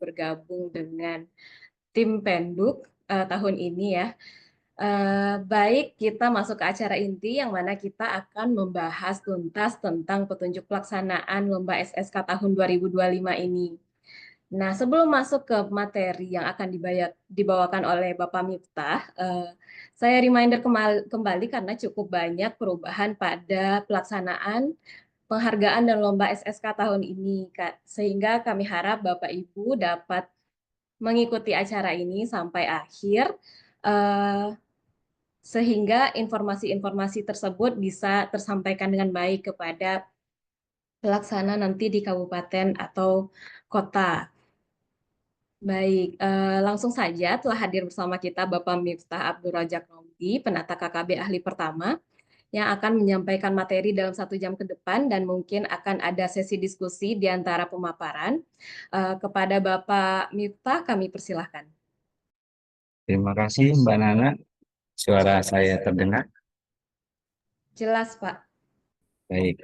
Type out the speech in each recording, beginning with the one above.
bergabung dengan tim Penduk tahun ini ya. Baik, kita masuk ke acara inti yang mana kita akan membahas tuntas tentang petunjuk pelaksanaan Lomba SSK tahun 2025 ini. Nah, sebelum masuk ke materi yang akan dibawakan oleh Bapak Miftah, saya reminder kembali karena cukup banyak perubahan pada pelaksanaan penghargaan dan lomba SSK tahun ini, Kak. Sehingga kami harap Bapak Ibu dapat mengikuti acara ini sampai akhir, eh, sehingga informasi-informasi tersebut bisa tersampaikan dengan baik kepada pelaksana nanti di kabupaten atau kota. Baik, langsung saja telah hadir bersama kita Bapak Miftah Abdul Rajak Romli, penata KKB ahli pertama, yang akan menyampaikan materi dalam 1 jam ke depan dan mungkin akan ada sesi diskusi di antara pemaparan. Kepada Bapak Miftah, kami persilahkan. Terima kasih Mbak Nana, suara saya terdengar. Jelas, Pak. Baik.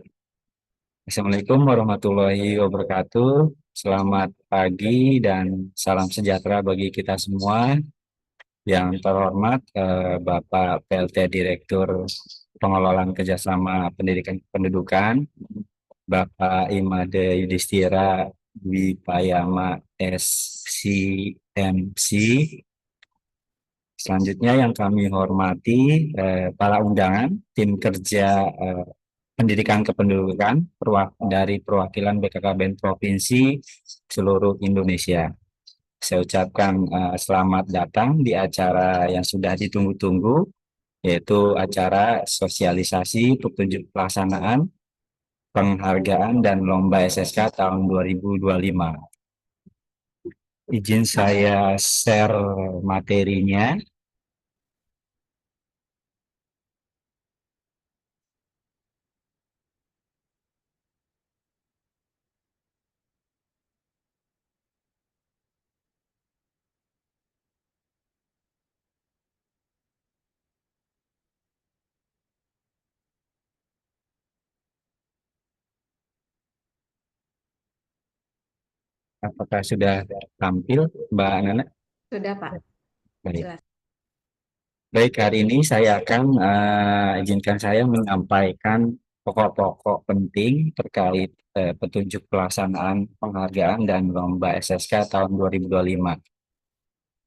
Assalamualaikum warahmatullahi wabarakatuh. Selamat pagi dan salam sejahtera bagi kita semua. Yang terhormat Bapak PLT Direktur Pengelolaan Kerjasama Pendidikan Kependudukan, Bapak Imade Yudhistira Dwipayama SCMC. Selanjutnya yang kami hormati para undangan, tim kerja pendidikan kependudukan dari perwakilan BKKBN Provinsi seluruh Indonesia. Saya ucapkan selamat datang di acara yang sudah ditunggu-tunggu, yaitu acara sosialisasi petunjuk pelaksanaan penghargaan dan lomba SSK tahun 2025. Izin saya share materinya. Apakah sudah tampil, Mbak Nana? Sudah, Pak. Baik. Jelas. Baik, hari ini saya akan izinkan saya menyampaikan pokok-pokok penting terkait petunjuk pelaksanaan penghargaan dan lomba SSK tahun 2025.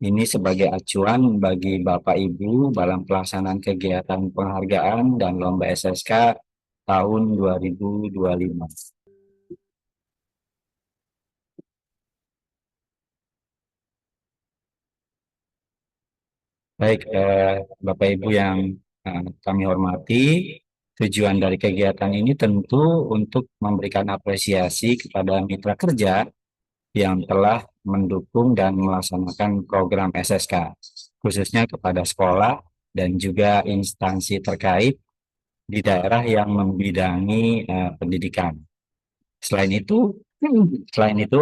Ini sebagai acuan bagi Bapak Ibu dalam pelaksanaan kegiatan penghargaan dan lomba SSK tahun 2025. Baik, Bapak Ibu yang kami hormati, tujuan dari kegiatan ini tentu untuk memberikan apresiasi kepada mitra kerja yang telah mendukung dan melaksanakan program SSK, khususnya kepada sekolah dan juga instansi terkait di daerah yang membidangi pendidikan. Selain itu,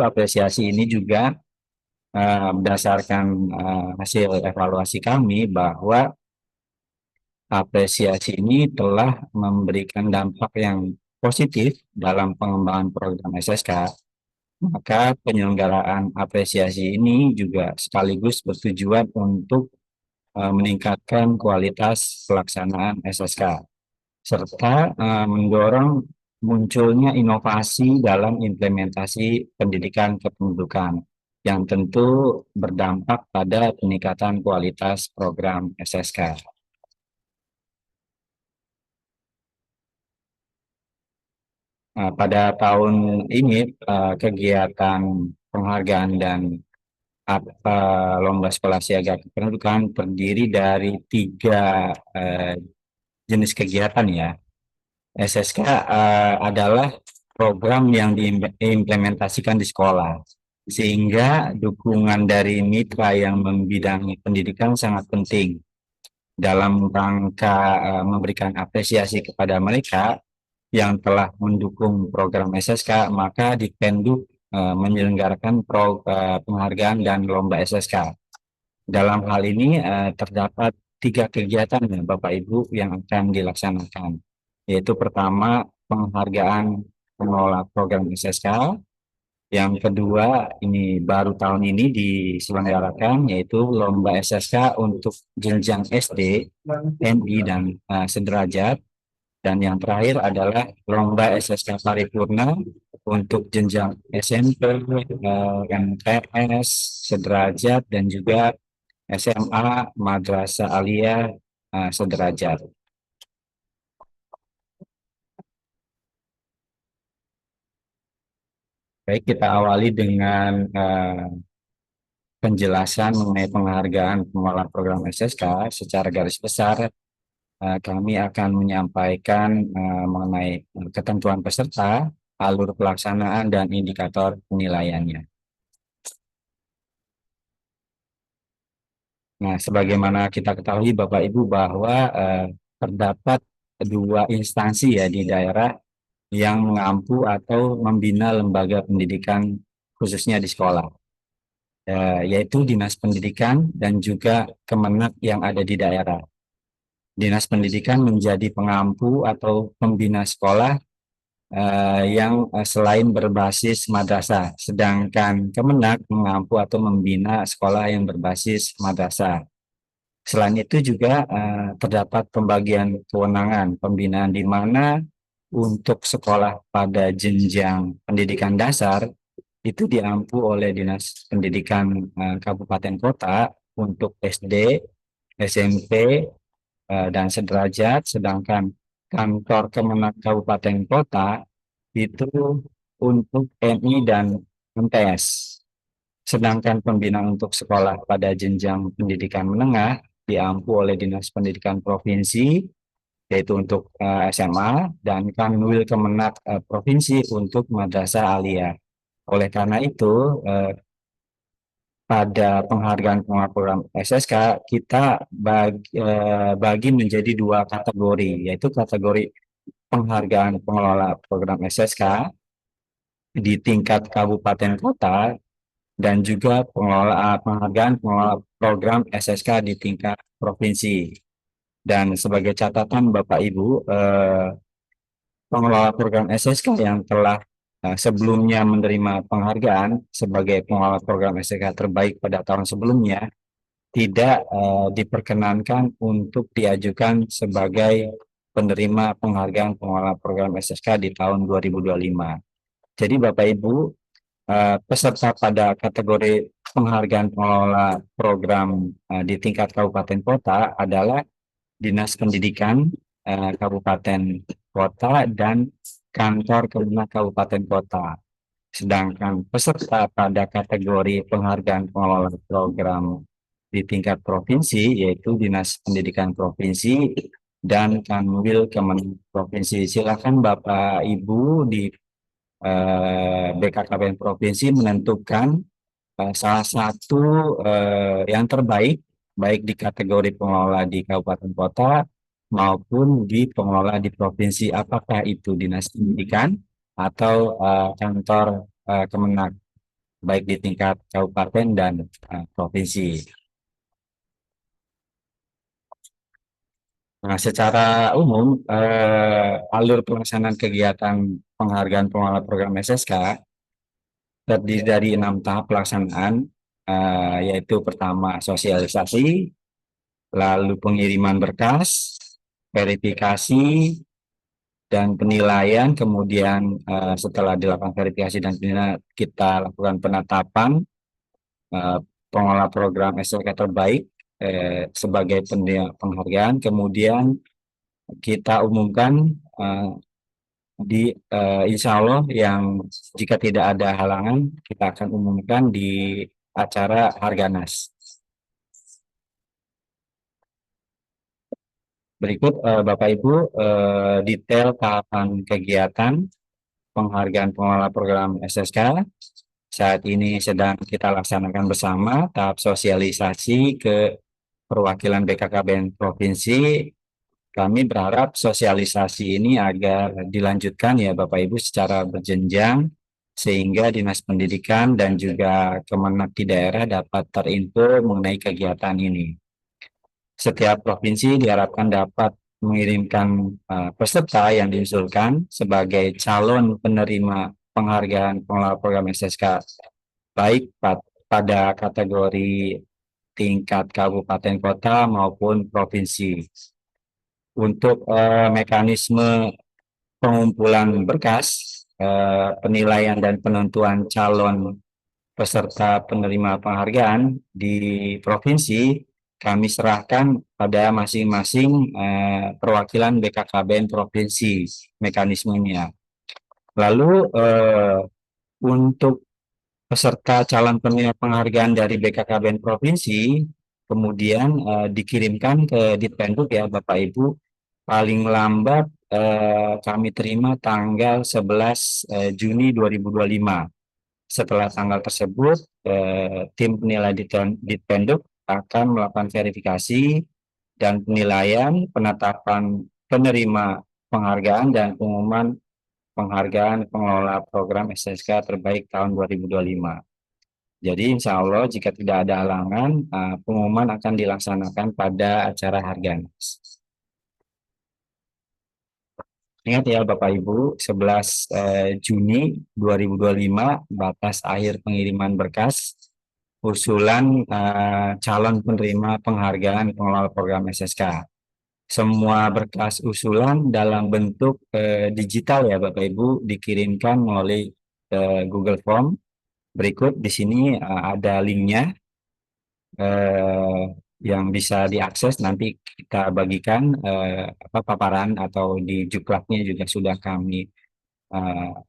apresiasi ini juga berdasarkan hasil evaluasi kami bahwa apresiasi ini telah memberikan dampak yang positif dalam pengembangan program SSK. Maka penyelenggaraan apresiasi ini juga sekaligus bertujuan untuk meningkatkan kualitas pelaksanaan SSK, serta mendorong munculnya inovasi dalam implementasi pendidikan kependudukan yang tentu berdampak pada peningkatan kualitas program SSK. Pada tahun ini kegiatan penghargaan dan lomba sekolah siaga kependudukan terdiri dari 3 jenis kegiatan ya. SSK adalah program yang diimplementasikan di sekolah, sehingga dukungan dari mitra yang membidangi pendidikan sangat penting dalam rangka memberikan apresiasi kepada mereka yang telah mendukung program SSK. Maka Dikpenduk menyelenggarakan penghargaan dan lomba SSK. Dalam hal ini terdapat 3 kegiatan ya Bapak Ibu yang akan dilaksanakan, yaitu pertama penghargaan pengelola program SSK, Yang kedua, ini baru tahun ini diselenggarakan, yaitu lomba SSK untuk jenjang SD, MI, dan sederajat. Dan yang terakhir adalah lomba SSK paripurna untuk jenjang SMP, MTS, sederajat, dan juga SMA, Madrasah Aliyah, sederajat. Baik, kita awali dengan penjelasan mengenai penghargaan pengelola program SSK. Secara garis besar, kami akan menyampaikan mengenai ketentuan peserta, alur pelaksanaan, dan indikator penilaiannya. Nah, sebagaimana kita ketahui Bapak Ibu bahwa terdapat dua instansi ya di daerah yang mengampu atau membina lembaga pendidikan khususnya di sekolah, yaitu Dinas Pendidikan dan juga Kemenak yang ada di daerah. Dinas Pendidikan menjadi pengampu atau pembina sekolah yang selain berbasis madrasah, sedangkan Kemenak mengampu atau membina sekolah yang berbasis madrasah. Selain itu juga terdapat pembagian kewenangan pembinaan di mana untuk sekolah pada jenjang pendidikan dasar itu diampu oleh Dinas Pendidikan Kabupaten Kota untuk SD, SMP, dan sederajat, sedangkan kantor Kemenak Kabupaten Kota itu untuk MI dan MTS. Sedangkan pembinaan untuk sekolah pada jenjang pendidikan menengah diampu oleh Dinas Pendidikan Provinsi, yaitu untuk SMA, dan Kanwil Kemenak Provinsi untuk Madrasah Aliyah. Oleh karena itu, pada penghargaan pengelola program SSK, kita bagi menjadi dua kategori, yaitu kategori penghargaan pengelola program SSK di tingkat kabupaten kota dan juga penghargaan pengelola program SSK di tingkat provinsi. Dan sebagai catatan Bapak Ibu, pengelola program SSK yang telah sebelumnya menerima penghargaan sebagai pengelola program SSK terbaik pada tahun sebelumnya tidak diperkenankan untuk diajukan sebagai penerima penghargaan pengelola program SSK di tahun 2025. Jadi Bapak Ibu, peserta pada kategori penghargaan pengelola program di tingkat kabupaten kota adalah Dinas Pendidikan Kabupaten Kota dan Kantor Kemenak Kabupaten Kota. Sedangkan peserta pada kategori penghargaan pengelola program di tingkat provinsi yaitu Dinas Pendidikan Provinsi dan Kanwil Kemenak Provinsi. Silakan Bapak Ibu di BKKBN Provinsi menentukan salah satu yang terbaik baik di kategori pengelola di kabupaten kota maupun di pengelola di provinsi, apakah itu dinas pendidikan atau kantor Kemenak baik di tingkat kabupaten dan provinsi. Nah, secara umum alur pelaksanaan kegiatan penghargaan pengelola program SSK terdiri dari 6 tahap pelaksanaan, yaitu pertama sosialisasi, lalu pengiriman berkas, verifikasi, dan penilaian. Kemudian setelah dilakukan verifikasi dan penilaian, kita lakukan penetapan eh, pengelola program SLK terbaik sebagai penghargaan. Kemudian kita umumkan insya Allah yang jika tidak ada halangan, kita akan umumkan di acara Harganas. Berikut Bapak Ibu detail tahapan kegiatan penghargaan pengelola program SSK. Saat ini sedang kita laksanakan bersama tahap sosialisasi ke perwakilan BKKBN Provinsi. Kami berharap sosialisasi ini agar dilanjutkan ya Bapak Ibu secara berjenjang sehingga Dinas Pendidikan dan juga Kemenak di daerah dapat terinfo mengenai kegiatan ini. Setiap provinsi diharapkan dapat mengirimkan peserta yang diusulkan sebagai calon penerima penghargaan pengelola program SSK, baik pada kategori tingkat kabupaten kota maupun provinsi. Untuk mekanisme pengumpulan berkas, penilaian dan penentuan calon peserta penerima penghargaan di provinsi, kami serahkan pada masing-masing perwakilan BKKBN provinsi mekanismenya. Lalu untuk peserta calon penerima penghargaan dari BKKBN provinsi, kemudian dikirimkan ke Ditpenduk ya Bapak Ibu, paling lambat kami terima tanggal 11 Juni 2025. Setelah tanggal tersebut, tim penilai Ditpenduk akan melakukan verifikasi dan penilaian penetapan penerima penghargaan dan pengumuman penghargaan pengelola program SSK terbaik tahun 2025. Jadi insya Allah jika tidak ada halangan, pengumuman akan dilaksanakan pada acara Harganas. Ingat ya Bapak Ibu, 11 Juni 2025 batas akhir pengiriman berkas usulan calon penerima penghargaan pengelola program SSK. Semua berkas usulan dalam bentuk digital ya Bapak Ibu dikirimkan melalui Google Form. Berikut di sini ada linknya eh, yang bisa diakses, nanti kita bagikan paparan atau di juklaknya juga sudah kami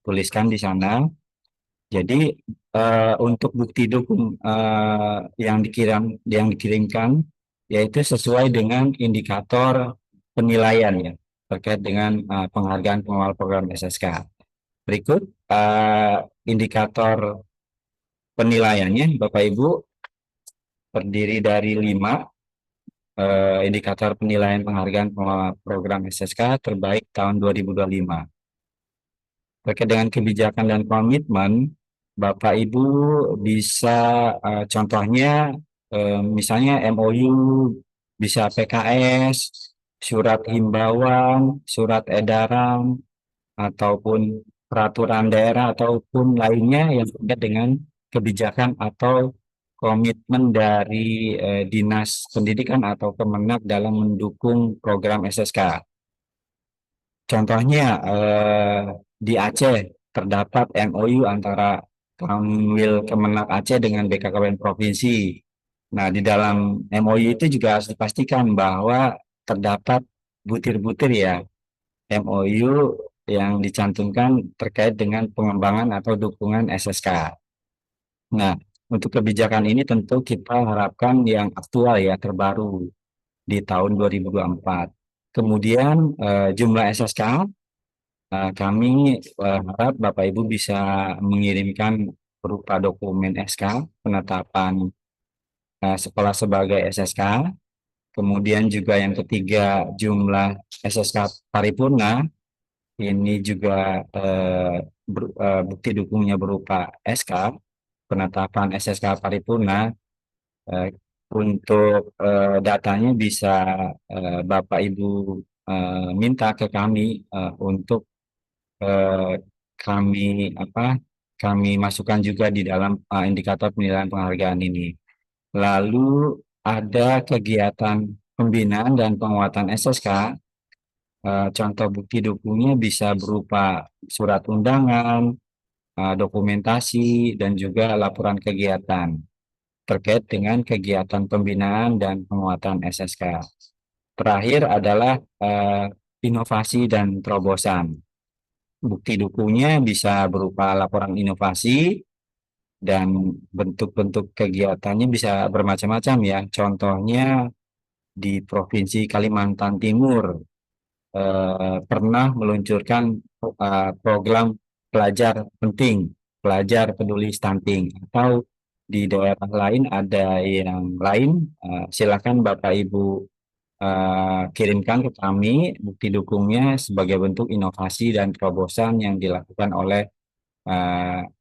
tuliskan di sana. Jadi untuk bukti dukung yang dikirimkan yaitu sesuai dengan indikator penilaian ya terkait dengan penghargaan pengelola program SSK. Berikut indikator penilaiannya, Bapak Ibu, terdiri dari 5 indikator penilaian penghargaan pengelola program SSK terbaik tahun 2025. Terkait dengan kebijakan dan komitmen, Bapak Ibu bisa contohnya misalnya MOU, bisa PKS, surat himbauan, surat edaran, ataupun peraturan daerah ataupun lainnya yang terkait dengan kebijakan atau komitmen dari Dinas Pendidikan atau Kemenak dalam mendukung program SSK. Contohnya di Aceh terdapat MOU antara Kanwil Kemenak Aceh dengan BKKBN Provinsi. Nah, di dalam MOU itu juga harus dipastikan bahwa terdapat butir-butir ya MOU yang dicantumkan terkait dengan pengembangan atau dukungan SSK. Nah, untuk kebijakan ini tentu kita harapkan yang aktual ya, terbaru di tahun 2024. Kemudian jumlah SSK, kami harap Bapak Ibu bisa mengirimkan berupa dokumen SK, penetapan sekolah sebagai SSK. Kemudian juga yang ketiga jumlah SSK paripurna, ini juga bukti dukungnya berupa SK, penetapan SSK paripurna. Eh, untuk datanya bisa Bapak Ibu minta ke kami untuk eh, kami masukkan juga di dalam indikator penilaian penghargaan ini. Lalu ada kegiatan pembinaan dan penguatan SSK. Contoh bukti dukungnya bisa berupa surat undangan, dokumentasi, dan juga laporan kegiatan terkait dengan kegiatan pembinaan dan penguatan SSK. Terakhir adalah inovasi dan terobosan. Bukti dukungnya bisa berupa laporan inovasi dan bentuk-bentuk kegiatannya bisa bermacam-macam ya. Contohnya di Provinsi Kalimantan Timur pernah meluncurkan program pelajar penting, pelajar peduli stunting, atau di daerah lain ada yang lain, silakan Bapak Ibu kirimkan ke kami bukti dukungnya sebagai bentuk inovasi dan terobosan yang dilakukan oleh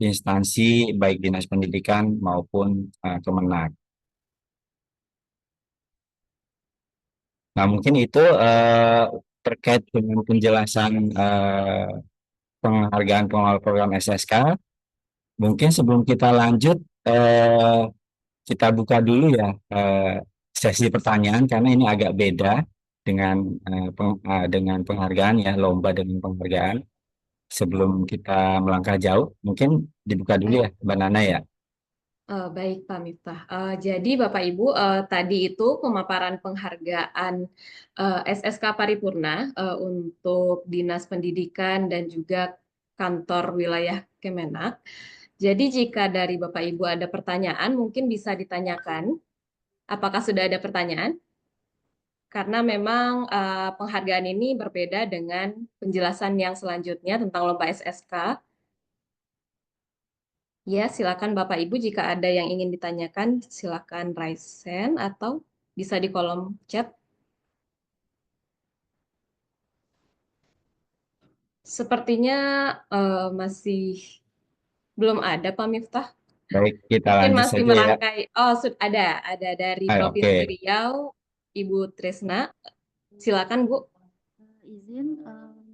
instansi baik Dinas Pendidikan maupun Kemenak. Nah, mungkin itu terkait dengan penjelasan penghargaan pengawal program SSK. Mungkin sebelum kita lanjut, eh, kita buka dulu ya sesi pertanyaan karena ini agak beda dengan dengan penghargaan ya, lomba dengan penghargaan. Sebelum kita melangkah jauh, mungkin dibuka dulu Baik. ya, Mbak Nana ya. Baik, Pak Miftah. Jadi Bapak Ibu, tadi itu pemaparan penghargaan SSK Paripurna untuk Dinas Pendidikan dan juga kantor wilayah Kemenak. Jadi jika dari Bapak Ibu ada pertanyaan, mungkin bisa ditanyakan. Apakah sudah ada pertanyaan? Karena memang penghargaan ini berbeda dengan penjelasan yang selanjutnya tentang lomba SSK. Ya, silakan Bapak Ibu jika ada yang ingin ditanyakan, silakan raise hand atau bisa di kolom chat. Sepertinya masih belum ada Pak Miftah. Baik, kita Mungkin lanjut masih saja ya. merangkai. Oh, ada dari Provinsi Oke. Riau, Ibu Tresna. Silakan Bu. Izin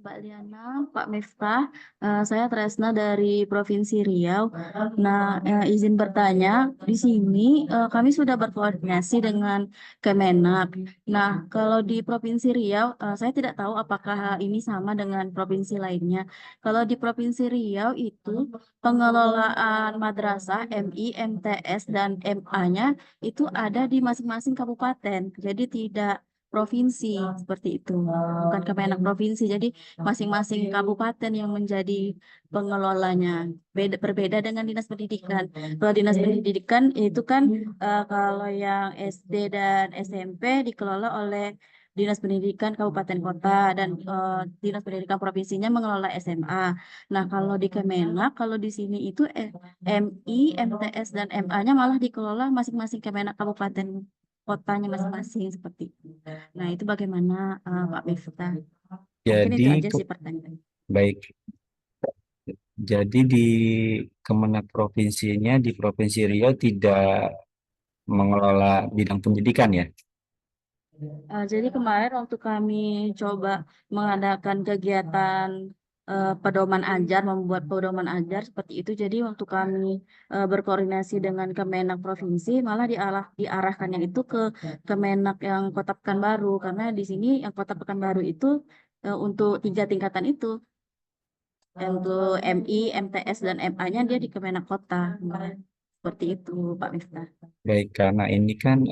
Mbak Liana, Pak Miftah, saya Tresna dari Provinsi Riau. Nah, izin bertanya, di sini kami sudah berkoordinasi dengan Kemenak. Nah, kalau di Provinsi Riau, saya tidak tahu apakah ini sama dengan provinsi lainnya. Kalau di Provinsi Riau itu pengelolaan madrasah MI, MTS, dan MA-nya itu ada di masing-masing kabupaten. Jadi tidak provinsi seperti itu, bukan Kemenak provinsi. Jadi masing-masing kabupaten yang menjadi pengelolanya. Berbeda dengan dinas pendidikan. Kalau dinas pendidikan itu kan kalau yang SD dan SMP dikelola oleh Dinas Pendidikan Kabupaten Kota dan Dinas Pendidikan Provinsinya mengelola SMA. Nah, kalau di Kemenak, kalau di sini itu MI, MTS dan MA-nya malah dikelola masing-masing Kemenak Kabupaten Kotanya masing-masing seperti itu. Nah, itu bagaimana Pak Miftah? Mungkin Jadi, itu aja sih pertanyaan. baik. Jadi di Kemenak provinsinya di Provinsi Riau tidak mengelola bidang pendidikan ya. Jadi kemarin waktu kami coba mengadakan kegiatan pedoman ajar, membuat pedoman ajar seperti itu. Jadi waktu kami berkoordinasi dengan Kemenak Provinsi, malah diarahkannya itu ke Kemenak yang Kota Pekanbaru, karena di sini yang Kota Pekanbaru itu untuk 3 tingkatan itu. Untuk MI, MTS, dan MA-nya dia di Kemenak Kota. Nah, seperti itu, Pak Miftah. Baik, karena ini kan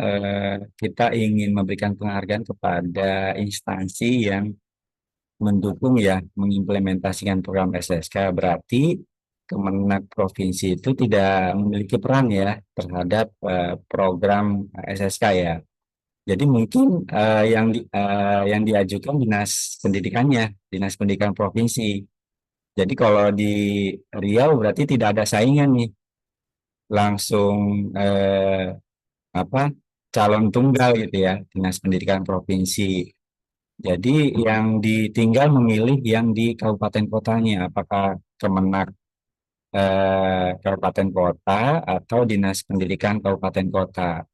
kita ingin memberikan penghargaan kepada instansi yang mendukung ya, mengimplementasikan program SSK. Berarti Kemenak provinsi itu tidak memiliki peran ya terhadap program SSK ya. Jadi mungkin yang diajukan dinas pendidikannya, dinas pendidikan provinsi. Jadi kalau di Riau berarti tidak ada saingan nih, langsung apa calon tunggal gitu ya, dinas pendidikan provinsi. Jadi yang ditinggal memilih yang di kabupaten kotanya, apakah Kemenak kabupaten kota atau dinas pendidikan kabupaten kota.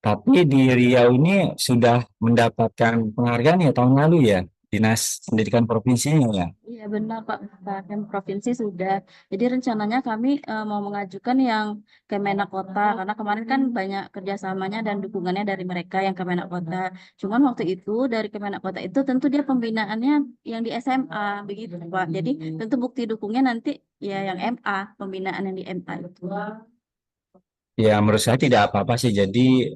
Tapi di Riau ini sudah mendapatkan penghargaan ya tahun lalu ya, Dinas Pendidikan Provinsinya ya. Iya benar Pak, Pak Provinsi sudah. Jadi rencananya kami mau mengajukan yang Kemenak Kota karena kemarin kan banyak kerjasamanya dan dukungannya dari mereka yang Kemenak Kota. Cuman waktu itu dari Kemenak Kota itu tentu dia pembinaannya yang di SMA begitu Pak. Jadi tentu bukti dukungnya nanti ya yang MA, pembinaan yang di MA itu. Ya menurut saya tidak apa-apa sih, jadi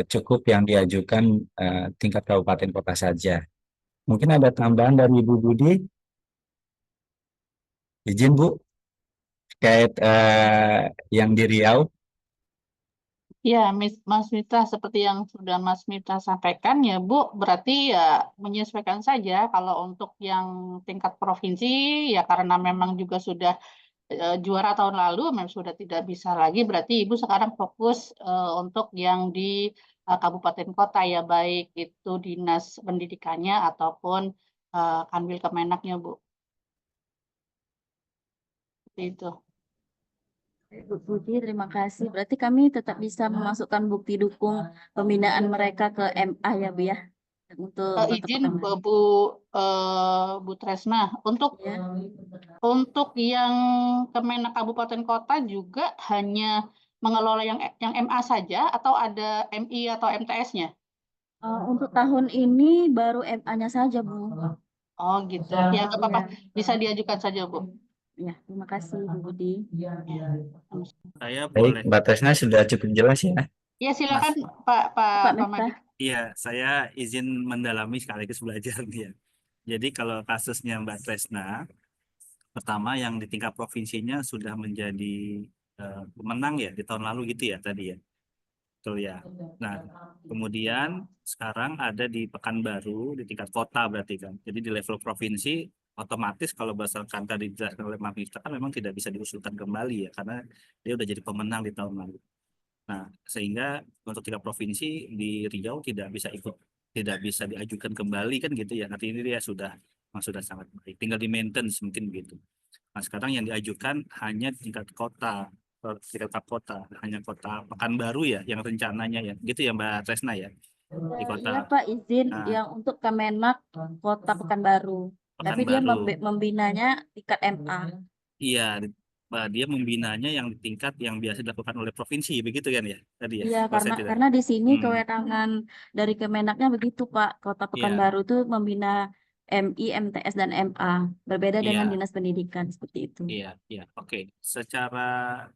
cukup yang diajukan tingkat kabupaten kota saja. Mungkin ada tambahan dari Ibu Budi, izin Bu, terkait yang di Riau. Ya, Mas Mita, seperti yang sudah Mas Mita sampaikan ya, Bu, berarti ya menyesuaikan saja kalau untuk yang tingkat provinsi, ya karena memang juga sudah juara tahun lalu, memang sudah tidak bisa lagi, berarti Ibu sekarang fokus untuk yang di kabupaten kota ya, baik itu dinas pendidikannya ataupun Kanwil Kemenaknya, Bu. Seperti itu. Bu Budi, terima kasih. Berarti kami tetap bisa memasukkan bukti dukung pembinaan mereka ke MA ya Bu ya. untuk Kota izin Pekanbaru. Bu Tresna, untuk Ya. yang Kemenak Kabupaten Kota juga hanya mengelola yang MA saja atau ada MI atau MTS-nya? Untuk tahun ini baru MA-nya saja, Bu. Oh gitu. Ya nggak apa-apa. Bisa diajukan saja, Bu. Ya, terima kasih, Bu Budi. Saya Baik, boleh. Mbak Tresna sudah cukup jelas ya. Ya silakan Mas, Pak Pak Madi. Miftah. iya, saya izin mendalami sekaligus belajar nih ya. Jadi kalau kasusnya Mbak Tresna, pertama yang di tingkat provinsinya sudah menjadi pemenang ya di tahun lalu gitu ya tadi ya. Betul ya. Nah, kemudian sekarang ada di Pekanbaru di tingkat kota berarti kan. Jadi di level provinsi otomatis kalau berdasarkan tadi dijelaskan oleh Mas Miftah kan memang tidak bisa diusulkan kembali ya karena dia udah jadi pemenang di tahun lalu. Nah, sehingga untuk tingkat provinsi di Riau tidak bisa ikut, tidak bisa diajukan kembali kan gitu ya. Artinya ini dia sudah sangat baik. Tinggal di maintenance mungkin begitu. Nah, sekarang yang diajukan hanya tingkat kota, hanya kota Pekanbaru ya, yang rencananya ya, gitu ya Mbak Tresna ya, di kota Iya, Pak, izin nah, yang untuk Kemenak Kota Pekanbaru. Tapi dia Pekanbaru. membinanya tingkat MA. Iya, dia membinanya yang di tingkat yang biasa dilakukan oleh provinsi, begitu kan ya, tadi ya. Iya, Kalau saya tidak. karena di sini Hmm, kewenangan dari Kemenaknya begitu, Pak. Kota iya, Pekanbaru itu membina MI, MTS, dan MA. Berbeda dengan iya, Dinas Pendidikan seperti itu. iya, iya. Oke, secara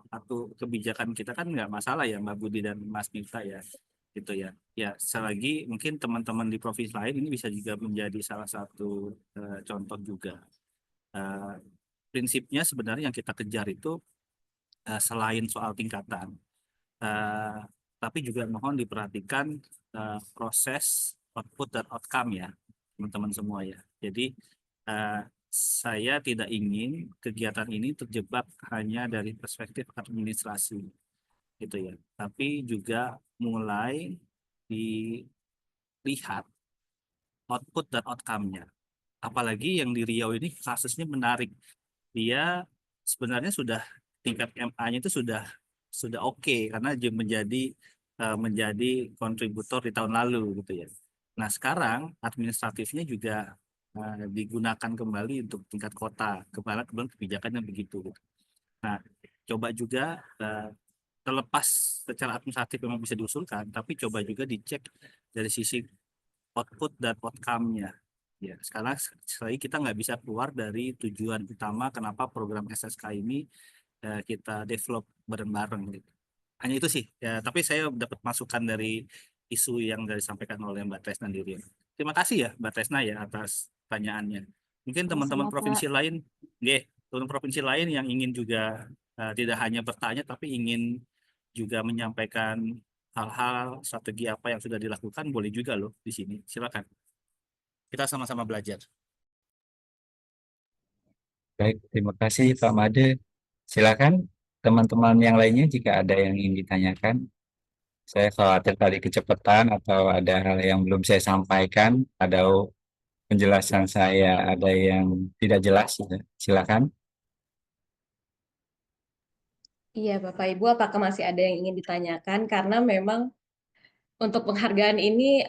atau kebijakan kita kan nggak masalah ya Mbak Budi dan Mas Miftah ya gitu ya. Ya selagi mungkin teman-teman di provinsi lain ini bisa juga menjadi salah satu contoh juga. Eh, Prinsipnya sebenarnya yang kita kejar itu selain soal tingkatan, eh, tapi juga mohon diperhatikan proses output dan outcome ya teman-teman semua ya. Jadi eh, saya tidak ingin kegiatan ini terjebak hanya dari perspektif administrasi gitu ya, tapi juga mulai dilihat output dan outcome-nya. Apalagi yang di Riau ini kasusnya menarik. Dia sebenarnya sudah tingkat MA-nya itu sudah oke karena dia menjadi kontributor di tahun lalu gitu ya. Nah, sekarang administratifnya juga digunakan kembali untuk tingkat kota. Kebetulan kebijakannya begitu. Gitu. Nah, coba juga terlepas secara administratif memang bisa diusulkan, tapi coba juga dicek dari sisi output dan outcome-nya. Ya, sekarang sekali kita nggak bisa keluar dari tujuan utama kenapa program SSK ini kita develop bareng-bareng gitu. Hanya itu sih. Ya, tapi saya dapat masukan dari isu yang disampaikan oleh Mbak Tresna sendiri. Terima kasih ya Mbak Tresna ya atas pertanyaannya. Mungkin teman-teman Sama-sama, provinsi Pak. lain, teman provinsi lain yang ingin juga tidak hanya bertanya tapi ingin juga menyampaikan hal-hal strategi apa yang sudah dilakukan boleh juga loh di sini. Silakan. Kita sama-sama belajar. Baik, terima kasih Pak Made. Silakan teman-teman yang lainnya jika ada yang ingin ditanyakan. Saya khawatir tadi kecepatan atau ada hal yang belum saya sampaikan, ada penjelasan saya ada yang tidak jelas. Gitu. Silakan. Iya, Bapak Ibu, apakah masih ada yang ingin ditanyakan? Karena memang untuk penghargaan ini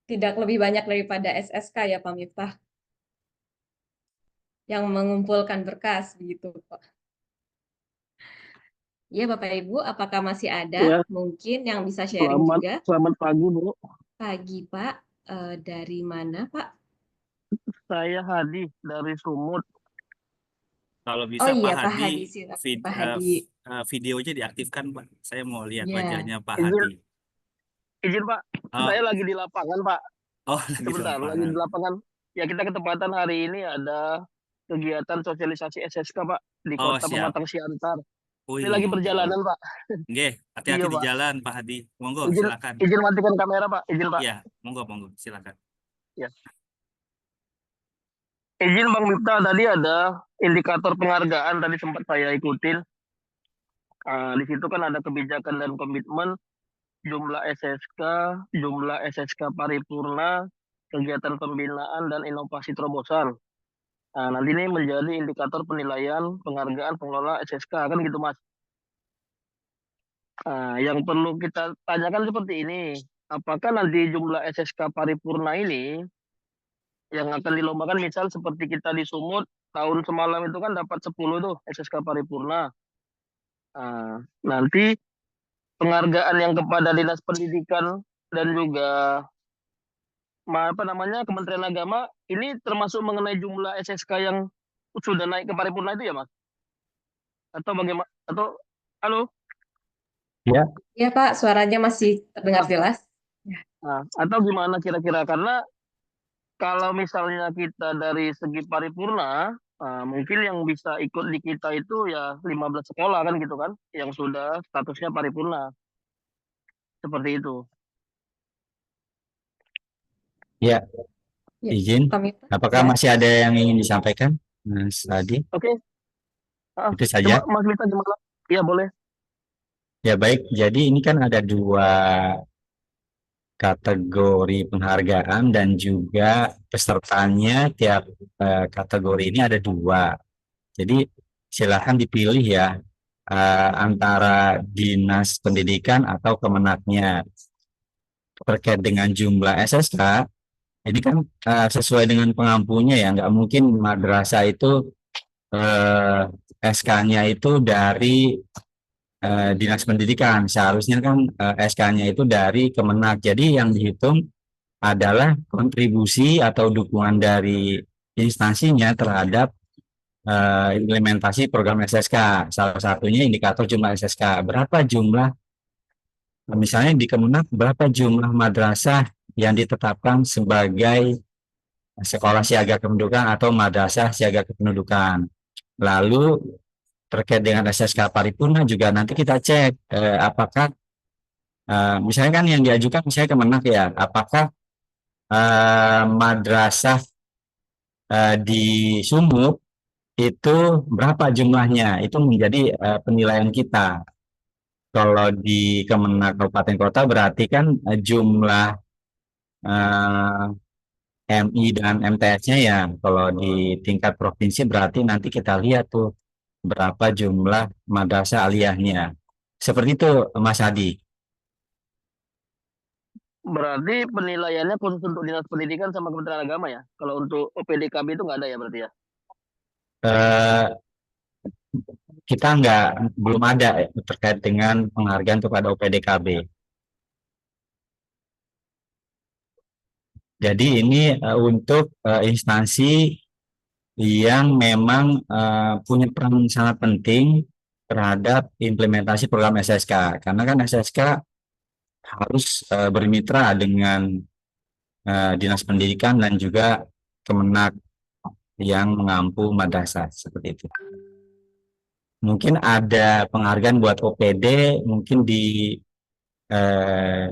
tidak lebih banyak daripada SSK ya, Pak Miftah, yang mengumpulkan berkas begitu, Pak. Ya, Bapak Ibu, apakah masih ada Ya, mungkin yang bisa sharing juga? selamat pagi, Bu. Pagi, Pak. Dari mana, Pak? Saya Hadi dari Sumut. Kalau Oh bisa Pak iya, Pak Hadi, Hadi, silakan Pak Hadi. videonya diaktifkan Pak. Saya mau lihat Ya, wajahnya Pak Izin, Hadi. izin Pak. Oh, Saya lagi di lapangan, Pak. lagi di Sebentar, lagi lapangan. di lapangan. Ya, kita ketempatan hari ini ada kegiatan sosialisasi SSK, Pak, di Oh, Kota siap. Pematang Siantar. Ini lagi Wih, perjalanan, Pak. nggih, hati-hati Iya, di Pak. jalan Pak Hadi. Monggo, Izin, silakan. izin matikan kamera, Pak. Izin, Pak. Ya, monggo, silakan. Ya. Izin Bang Miftah, tadi ada indikator penghargaan tadi sempat saya ikutin. Di situ kan ada kebijakan dan komitmen jumlah SSK, jumlah SSK paripurna, kegiatan pembinaan dan inovasi terobosan. Nah, nanti ini menjadi indikator penilaian penghargaan pengelola SSK kan gitu Mas. Nah, yang perlu kita tanyakan seperti ini. apakah nanti jumlah SSK paripurna ini yang akan dilombakan, misal seperti kita di Sumut tahun semalam itu kan dapat 10 tuh SSK paripurna. Nah, nanti penghargaan yang kepada Dinas Pendidikan dan juga apa namanya Kementerian Agama ini termasuk mengenai jumlah SSK yang sudah naik ke paripurna itu ya, Mas? Atau bagaimana? Atau halo? Ya, Ya, Pak, suaranya masih terdengar Ah, jelas. Ya. atau gimana kira-kira? Karena kalau misalnya kita dari segi paripurna, mungkin yang bisa ikut di kita itu ya 15 sekolah kan gitu kan, yang sudah statusnya paripurna. Seperti itu. ya, Ya, izin. Pak Miftah. Apakah Ya. masih ada yang ingin disampaikan, Mas Adi? Oke, Itu coba saja. Mas Mita gimana? Iya boleh. Ya baik, jadi ini kan ada dua kategori penghargaan dan juga pesertanya. Tiap kategori ini ada dua. Jadi silahkan dipilih ya, antara Dinas Pendidikan atau Kemenaknya. Terkait dengan jumlah SSK, ini kan sesuai dengan pengampunya ya, nggak mungkin madrasah itu SK-nya itu dari Dinas Pendidikan. Seharusnya kan SK-nya itu dari Kemenak. Jadi yang dihitung adalah kontribusi atau dukungan dari instansinya terhadap implementasi program SSK. Salah satunya indikator jumlah SSK. Berapa jumlah, misalnya di Kemenak, berapa jumlah madrasah yang ditetapkan sebagai sekolah siaga kependudukan atau madrasah siaga kependudukan. Lalu terkait dengan SSK paripurna juga nanti kita cek apakah misalnya kan yang diajukan misalnya Kemenak ya, apakah madrasah di Sumut itu berapa jumlahnya, itu menjadi penilaian kita. Kalau di Kemenak Kabupaten Kota berarti kan jumlah eh, MI dan MTS-nya ya. Kalau di tingkat provinsi berarti nanti kita lihat tuh berapa jumlah madrasah aliyahnya. Seperti itu, Mas Adi. Berarti penilaiannya khusus untuk Dinas Pendidikan sama Kementerian Agama ya. Kalau untuk OPDKB itu nggak ada ya berarti ya. Eh, kita belum ada terkait dengan penghargaan kepada OPDKB. Jadi ini untuk instansi yang memang punya peran sangat penting terhadap implementasi program SSK. Karena kan SSK harus bermitra dengan Dinas Pendidikan dan juga Kemenak yang mengampu madrasah seperti itu. Mungkin ada penghargaan buat OPD, mungkin di eh,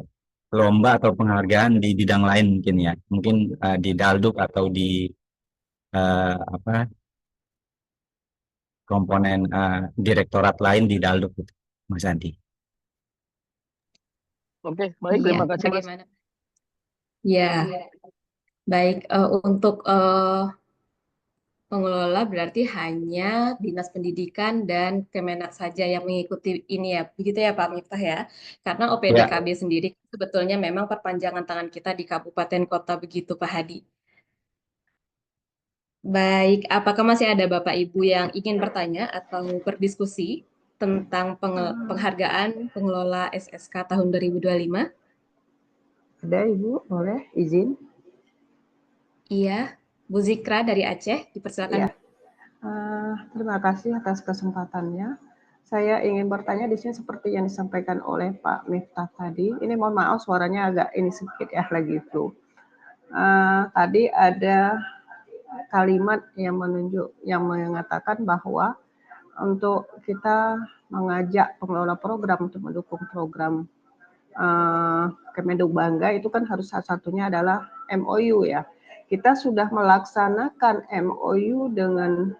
lomba atau penghargaan di bidang lain mungkin ya, mungkin di Dalduk atau di apa komponen direktorat lain di Dalduk gitu, Mas Andi. Oke, baik. Iya, Terima kasih, Mas. bagaimana? Ya, baik. Untuk pengelola berarti hanya Dinas Pendidikan dan Kemenak saja yang mengikuti ini ya, begitu ya Pak Miftah ya. Karena Ya, OPDKB sendiri sebetulnya memang perpanjangan tangan kita di kabupaten kota begitu Pak Hadi. Baik, apakah masih ada Bapak Ibu yang ingin bertanya atau berdiskusi tentang penghargaan pengelola SSK tahun 2025? Ada Ibu, boleh izin? Iya, Bu Zikra dari Aceh, dipersilakan. Ya. Terima kasih atas kesempatannya. Saya ingin bertanya di sini seperti yang disampaikan oleh Pak Miftah tadi. Ini mohon maaf suaranya agak ini sedikit ya lagi flu. Tadi ada kalimat yang mengatakan bahwa untuk kita mengajak pengelola program untuk mendukung program Kemenduk Bangga itu kan harus salah satunya adalah MOU ya. Kita sudah melaksanakan MOU dengan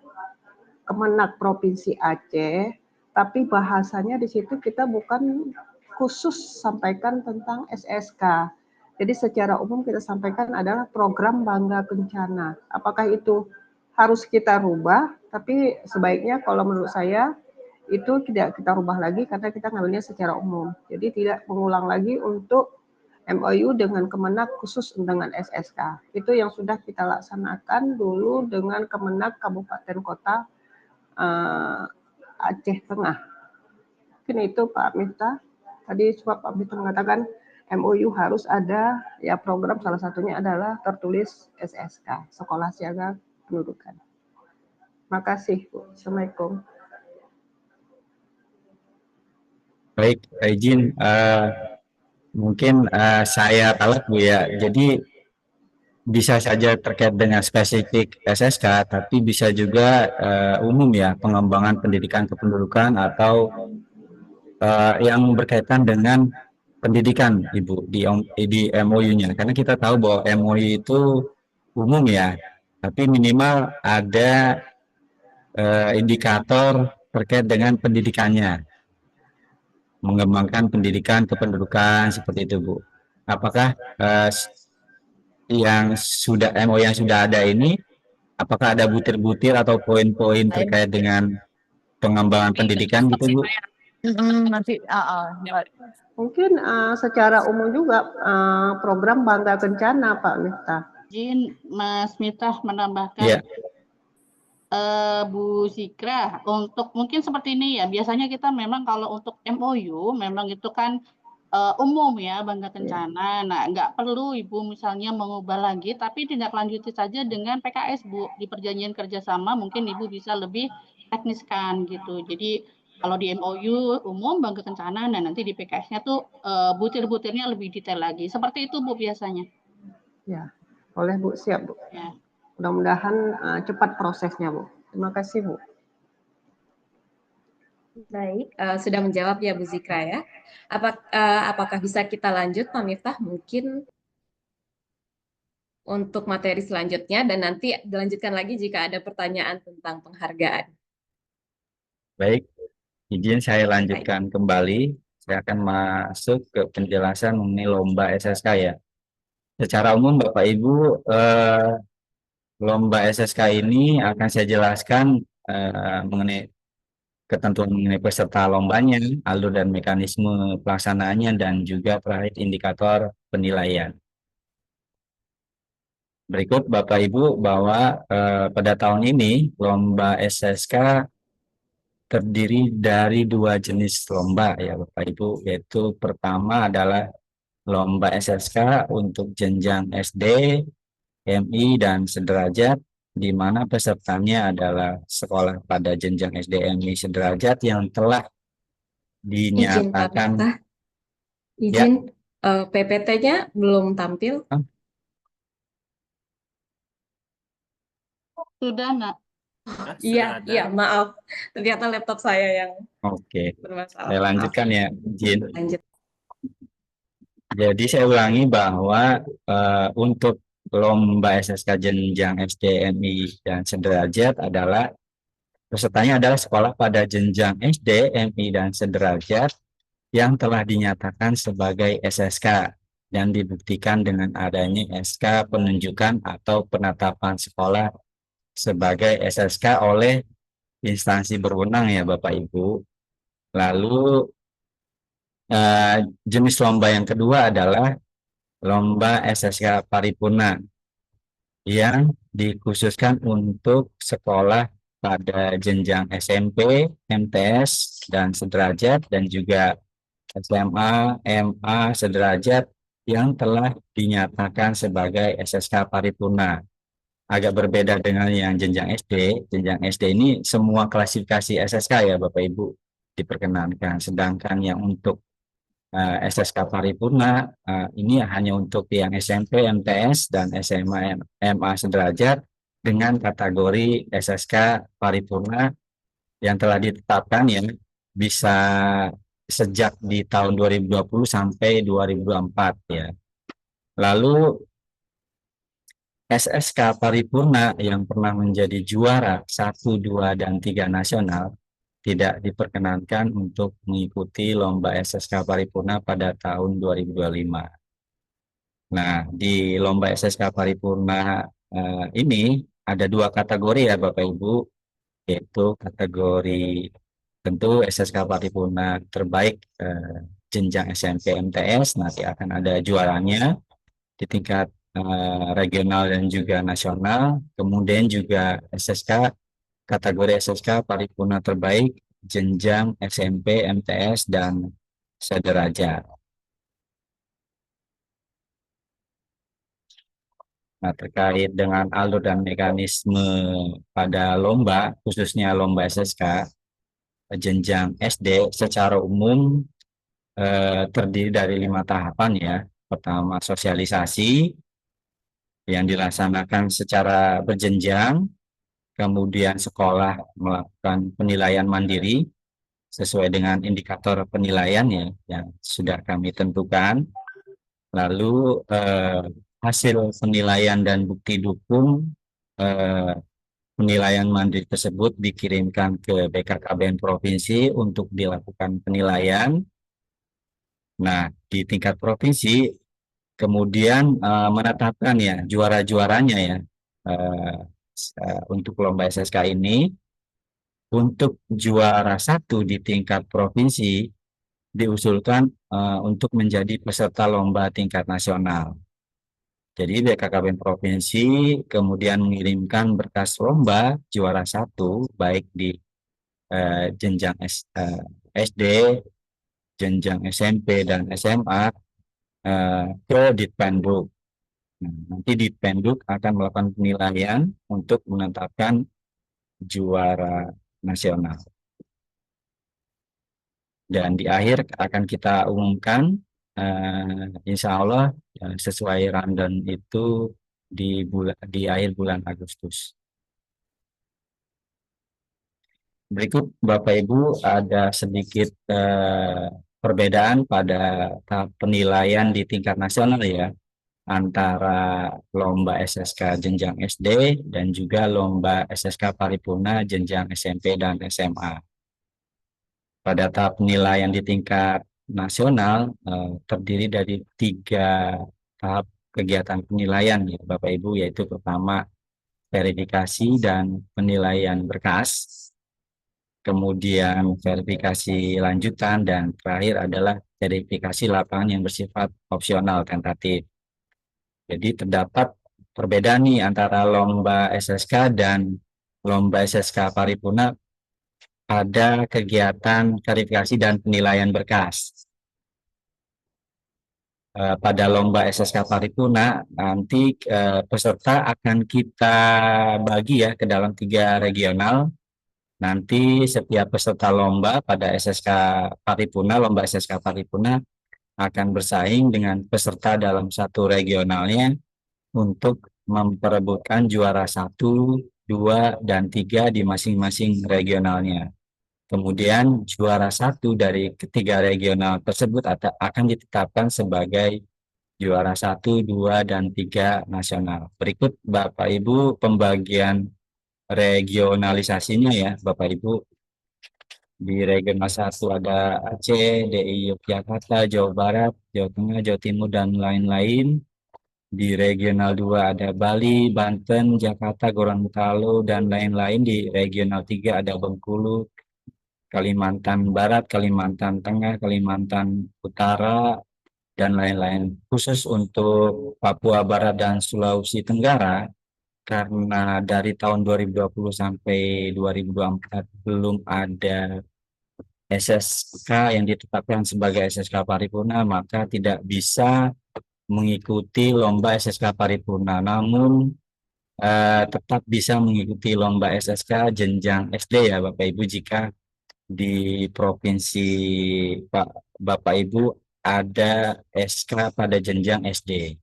Kemenak Provinsi Aceh, tapi bahasanya di situ kita bukan khusus sampaikan tentang SSK. Jadi secara umum kita sampaikan adalah program Bangga Kencana. Apakah itu harus kita rubah? Tapi sebaiknya kalau menurut saya itu tidak kita rubah lagi karena kita ngambilnya secara umum. Jadi tidak mengulang lagi untuk MOU dengan Kemenak khusus dengan SSK. Itu yang sudah kita laksanakan dulu dengan Kemenak Kabupaten Kota Aceh Tengah. Mungkin itu Pak Miftah. Tadi Pak Miftah mengatakan MOU harus ada, ya program salah satunya adalah tertulis SSK, Sekolah Siaga Pendudukan. Makasih Bu. Assalamualaikum. Baik, izin mungkin saya talat Bu ya. Jadi bisa saja terkait dengan spesifik SSK, tapi bisa juga umum ya, pengembangan pendidikan kependudukan atau yang berkaitan dengan pendidikan Ibu di MOU-nya. Karena kita tahu bahwa MOU itu umum ya, tapi minimal ada indikator terkait dengan pendidikannya, mengembangkan pendidikan kependudukan seperti itu Bu. Apakah yang sudah MOU yang sudah ada ini, apakah ada butir-butir atau poin-poin terkait dengan pengembangan pendidikan gitu Bu? Nanti, Mungkin secara umum juga program Bangga Kencana Pak Miftah. Izin Mas Miftah menambahkan. Iya. Bu Zikra, untuk mungkin seperti ini ya, biasanya kita memang kalau untuk MOU memang itu kan umum ya, Bangga Kencana. Nah, nggak perlu Ibu misalnya mengubah lagi, tapi tindak lanjuti saja dengan PKS Bu. Di perjanjian kerjasama mungkin Ibu bisa lebih tekniskan gitu. Jadi kalau di MOU umum Bangga Kencana, nah nanti di PKS-nya tuh butir-butirnya lebih detail lagi. Seperti itu Bu biasanya. Ya, boleh Bu, siap Bu. Ya. Mudah-mudahan cepat prosesnya Bu. Terima kasih Bu. Baik, sudah menjawab ya Bu Zikra ya. Apakah bisa kita lanjut Pak Miftah mungkin untuk materi selanjutnya dan nanti dilanjutkan lagi jika ada pertanyaan tentang penghargaan. Baik, izin saya lanjutkan kembali. Saya akan masuk ke penjelasan mengenai lomba SSK ya. Secara umum Bapak Ibu, lomba SSK ini akan saya jelaskan mengenai ketentuan mengenai peserta lombanya, alur dan mekanisme pelaksanaannya, dan juga terakhir indikator penilaian. Berikut Bapak Ibu bahwa pada tahun ini lomba SSK terdiri dari dua jenis lomba ya Bapak Ibu, yaitu pertama adalah lomba SSK untuk jenjang SD, MI, dan sederajat, di mana pesertanya adalah sekolah pada jenjang SD, MI, sederajat yang telah Izin Pak dinyatakan. Miftah, izin PPT-nya belum tampil. Sudah, Nak. Iya, iya, maaf. Ternyata laptop saya yang Oke, bermasalah. saya lanjutkan ya, izin. Lanjut. Jadi saya ulangi bahwa untuk lomba SSK jenjang SD, MI, dan sederajat adalah pesertanya adalah sekolah pada jenjang SD, MI, dan sederajat yang telah dinyatakan sebagai SSK dan dibuktikan dengan adanya SK penunjukan atau penetapan sekolah sebagai SSK oleh instansi berwenang ya Bapak Ibu. Lalu jenis lomba yang kedua adalah lomba SSK paripurna yang dikhususkan untuk sekolah pada jenjang SMP, MTS, dan sederajat, dan juga SMA, MA, sederajat yang telah dinyatakan sebagai SSK paripurna. Agak berbeda dengan yang jenjang SD. Jenjang SD ini semua klasifikasi SSK ya Bapak Ibu diperkenankan. Sedangkan yang untuk SSK paripurna ini hanya untuk yang SMP, MTS, dan SMA, MA sederajat dengan kategori SSK paripurna yang telah ditetapkan ya, bisa sejak di tahun 2020 sampai 2024 ya. Lalu SSK paripurna yang pernah menjadi juara 1, 2, dan 3 nasional tidak diperkenankan untuk mengikuti lomba SSK paripurna pada tahun 2025. Nah, di lomba SSK paripurna ini ada dua kategori ya Bapak Ibu, yaitu kategori tentu SSK paripurna terbaik jenjang SMP MTS nanti akan ada juaranya di tingkat regional dan juga nasional. Kemudian juga SSK, kategori SSK paripurna terbaik jenjang SMP, MTS, dan sederajat. Nah, terkait dengan alur dan mekanisme pada lomba, khususnya lomba SSK, jenjang SD secara umum terdiri dari 5 tahapan ya. Pertama, sosialisasi yang dilaksanakan secara berjenjang, kemudian sekolah melakukan penilaian mandiri sesuai dengan indikator penilaian ya yang sudah kami tentukan. Lalu hasil penilaian dan bukti dukung penilaian mandiri tersebut dikirimkan ke BKKBN Provinsi untuk dilakukan penilaian. Nah, di tingkat provinsi kemudian menetapkan ya juara-juaranya ya untuk lomba SSK ini. Untuk juara 1 di tingkat provinsi diusulkan untuk menjadi peserta lomba tingkat nasional. Jadi BKKBN Provinsi kemudian mengirimkan berkas lomba juara 1 baik di jenjang SD, jenjang SMP dan SMA ke Ditpenduk. Nah, nanti Ditpenduk akan melakukan penilaian untuk menetapkan juara nasional. Dan di akhir akan kita umumkan insya Allah sesuai rundown itu di akhir bulan Agustus. Berikut Bapak Ibu ada sedikit perbedaan pada tahap penilaian di tingkat nasional ya antara lomba SSK jenjang SD dan juga lomba SSK paripurna jenjang SMP dan SMA. Pada tahap penilaian di tingkat nasional terdiri dari 3 tahap kegiatan penilaian ya Bapak Ibu, yaitu pertama verifikasi dan penilaian berkas, kemudian verifikasi lanjutan, dan terakhir adalah verifikasi lapangan yang bersifat opsional tentatif. Jadi terdapat perbedaan nih antara lomba SSK dan lomba SSK paripurna pada kegiatan verifikasi dan penilaian berkas. Pada lomba SSK paripurna nanti peserta akan kita bagi ya ke dalam 3 regional. Nanti setiap peserta lomba pada SSK paripurna, lomba SSK paripurna akan bersaing dengan peserta dalam satu regionalnya untuk memperebutkan juara 1, 2, dan 3 di masing-masing regionalnya. Kemudian juara 1 dari ketiga regional tersebut akan ditetapkan sebagai juara 1, 2, dan 3 nasional. Berikut Bapak Ibu pembagian regionalisasinya ya Bapak Ibu. Di regional 1 ada Aceh, DI Yogyakarta, Jawa Barat, Jawa Tengah, Jawa Timur, dan lain-lain. Di regional 2 ada Bali, Banten, Jakarta, Gorontalo, dan lain-lain. Di regional 3 ada Bengkulu, Kalimantan Barat, Kalimantan Tengah, Kalimantan Utara, dan lain-lain. Khusus untuk Papua Barat dan Sulawesi Tenggara, karena dari tahun 2020 sampai 2024 belum ada SSK yang ditetapkan sebagai SSK paripurna, maka tidak bisa mengikuti lomba SSK paripurna. Namun tetap bisa mengikuti lomba SSK jenjang SD ya Bapak Ibu jika di provinsi Bapak Ibu ada SK pada jenjang SD.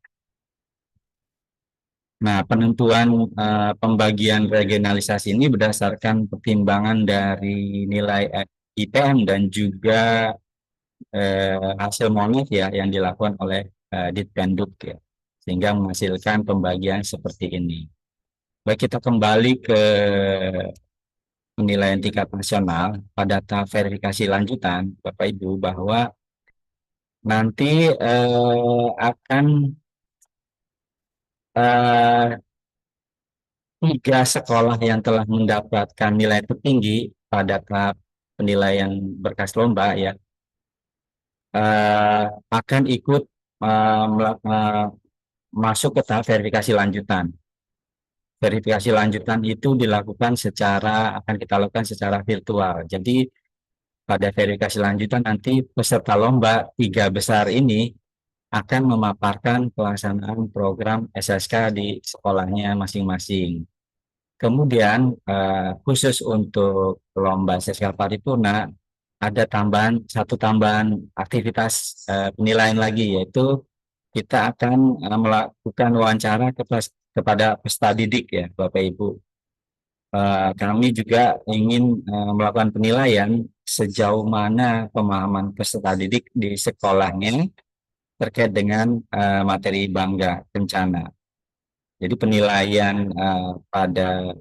Nah, penentuan pembagian regionalisasi ini berdasarkan pertimbangan dari nilai IPM dan juga hasil monif ya yang dilakukan oleh Ditpenduk ya, sehingga menghasilkan pembagian seperti ini. Baik, kita kembali ke penilaian tingkat nasional pada tahap verifikasi lanjutan, Bapak Ibu, bahwa nanti akan 3 sekolah yang telah mendapatkan nilai tertinggi pada tahap penilaian berkas lomba ya akan ikut masuk ke tahap verifikasi lanjutan. Verifikasi lanjutan itu akan kita lakukan secara virtual. Jadi pada verifikasi lanjutan nanti peserta lomba 3 besar ini akan memaparkan pelaksanaan program SSK di sekolahnya masing-masing. Kemudian khusus untuk lomba SSK Paripurna ada satu tambahan aktivitas penilaian lagi, yaitu kita akan melakukan wawancara kepada peserta didik ya Bapak Ibu. Kami juga ingin melakukan penilaian sejauh mana pemahaman peserta didik di sekolahnya terkait dengan materi Bangga Kencana. Jadi penilaian pada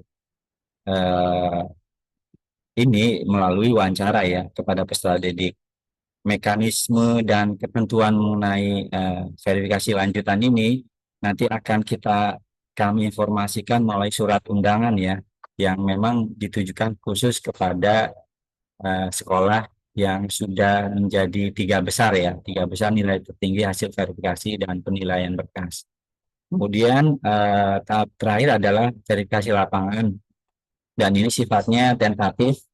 ini melalui wawancara ya kepada peserta didik. Mekanisme dan ketentuan mengenai verifikasi lanjutan ini nanti akan kami informasikan melalui surat undangan ya, yang memang ditujukan khusus kepada sekolah yang sudah menjadi 3 besar ya, 3 besar nilai tertinggi hasil verifikasi dan penilaian berkas. Kemudian tahap terakhir adalah verifikasi lapangan, dan ini sifatnya tentatif.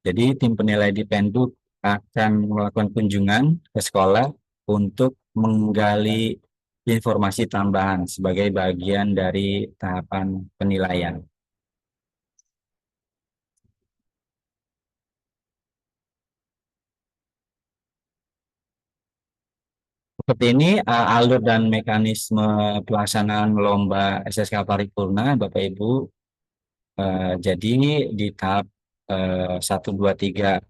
Jadi tim penilai di Penduk akan melakukan kunjungan ke sekolah untuk menggali informasi tambahan sebagai bagian dari tahapan penilaian. Seperti ini alur dan mekanisme pelaksanaan lomba SSK Paripurna, Bapak Ibu. Jadi di tahap 1, 2, 3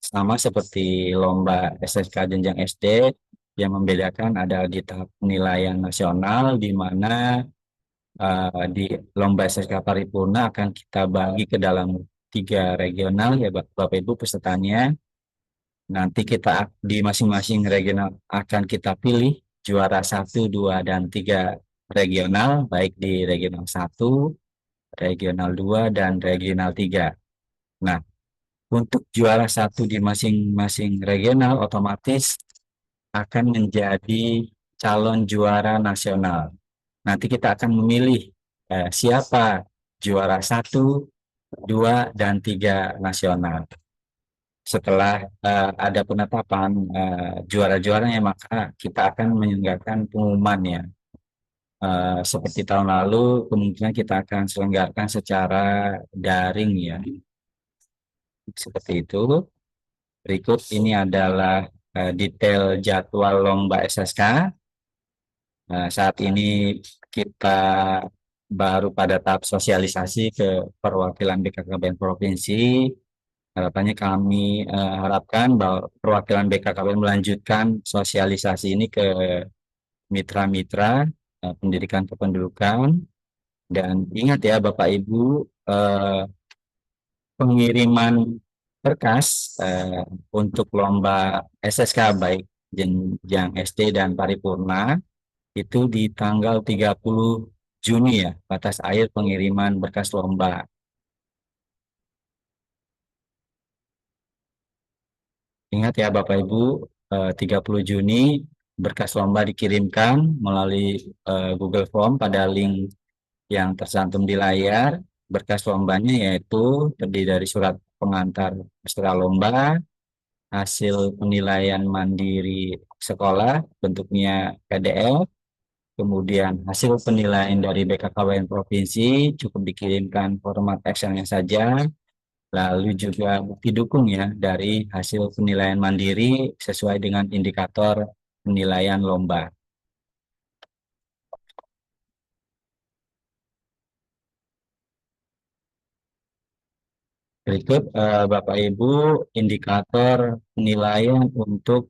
sama seperti lomba SSK jenjang SD, yang membedakan adalah di tahap penilaian nasional, di mana di lomba SSK Paripurna akan kita bagi ke dalam 3 regional ya Bapak Ibu pesertanya. Nanti kita di masing-masing regional akan kita pilih juara 1, 2, dan 3 regional, baik di regional 1, regional 2, dan regional 3. Nah, untuk juara 1 di masing-masing regional otomatis akan menjadi calon juara nasional. Nanti kita akan memilih siapa juara 1, 2, dan 3 nasional. Setelah ada penetapan juara-juaranya, maka kita akan menyelenggarakan pengumuman ya. Seperti tahun lalu, kemungkinan kita akan selenggarakan secara daring ya. Seperti itu. Berikut ini adalah detail jadwal lomba SSK. Saat ini kita baru pada tahap sosialisasi ke perwakilan BKKBN Provinsi. Harapannya kami harapkan bahwa perwakilan BKKBN melanjutkan sosialisasi ini ke mitra-mitra pendidikan kependudukan. Dan ingat ya Bapak Ibu, pengiriman berkas untuk lomba SSK baik jenjang SD dan paripurna itu di tanggal 30 Juni ya, batas akhir pengiriman berkas lomba. Ingat ya Bapak Ibu, 30 Juni berkas lomba dikirimkan melalui Google Form pada link yang tercantum di layar. Berkas lombanya yaitu terdiri dari surat pengantar peserta lomba, hasil penilaian mandiri sekolah bentuknya PDF, kemudian hasil penilaian dari BKKBN Provinsi cukup dikirimkan format Excel-nya saja, lalu juga bukti dukung ya dari hasil penilaian mandiri sesuai dengan indikator penilaian lomba. Berikut Bapak Ibu indikator penilaian untuk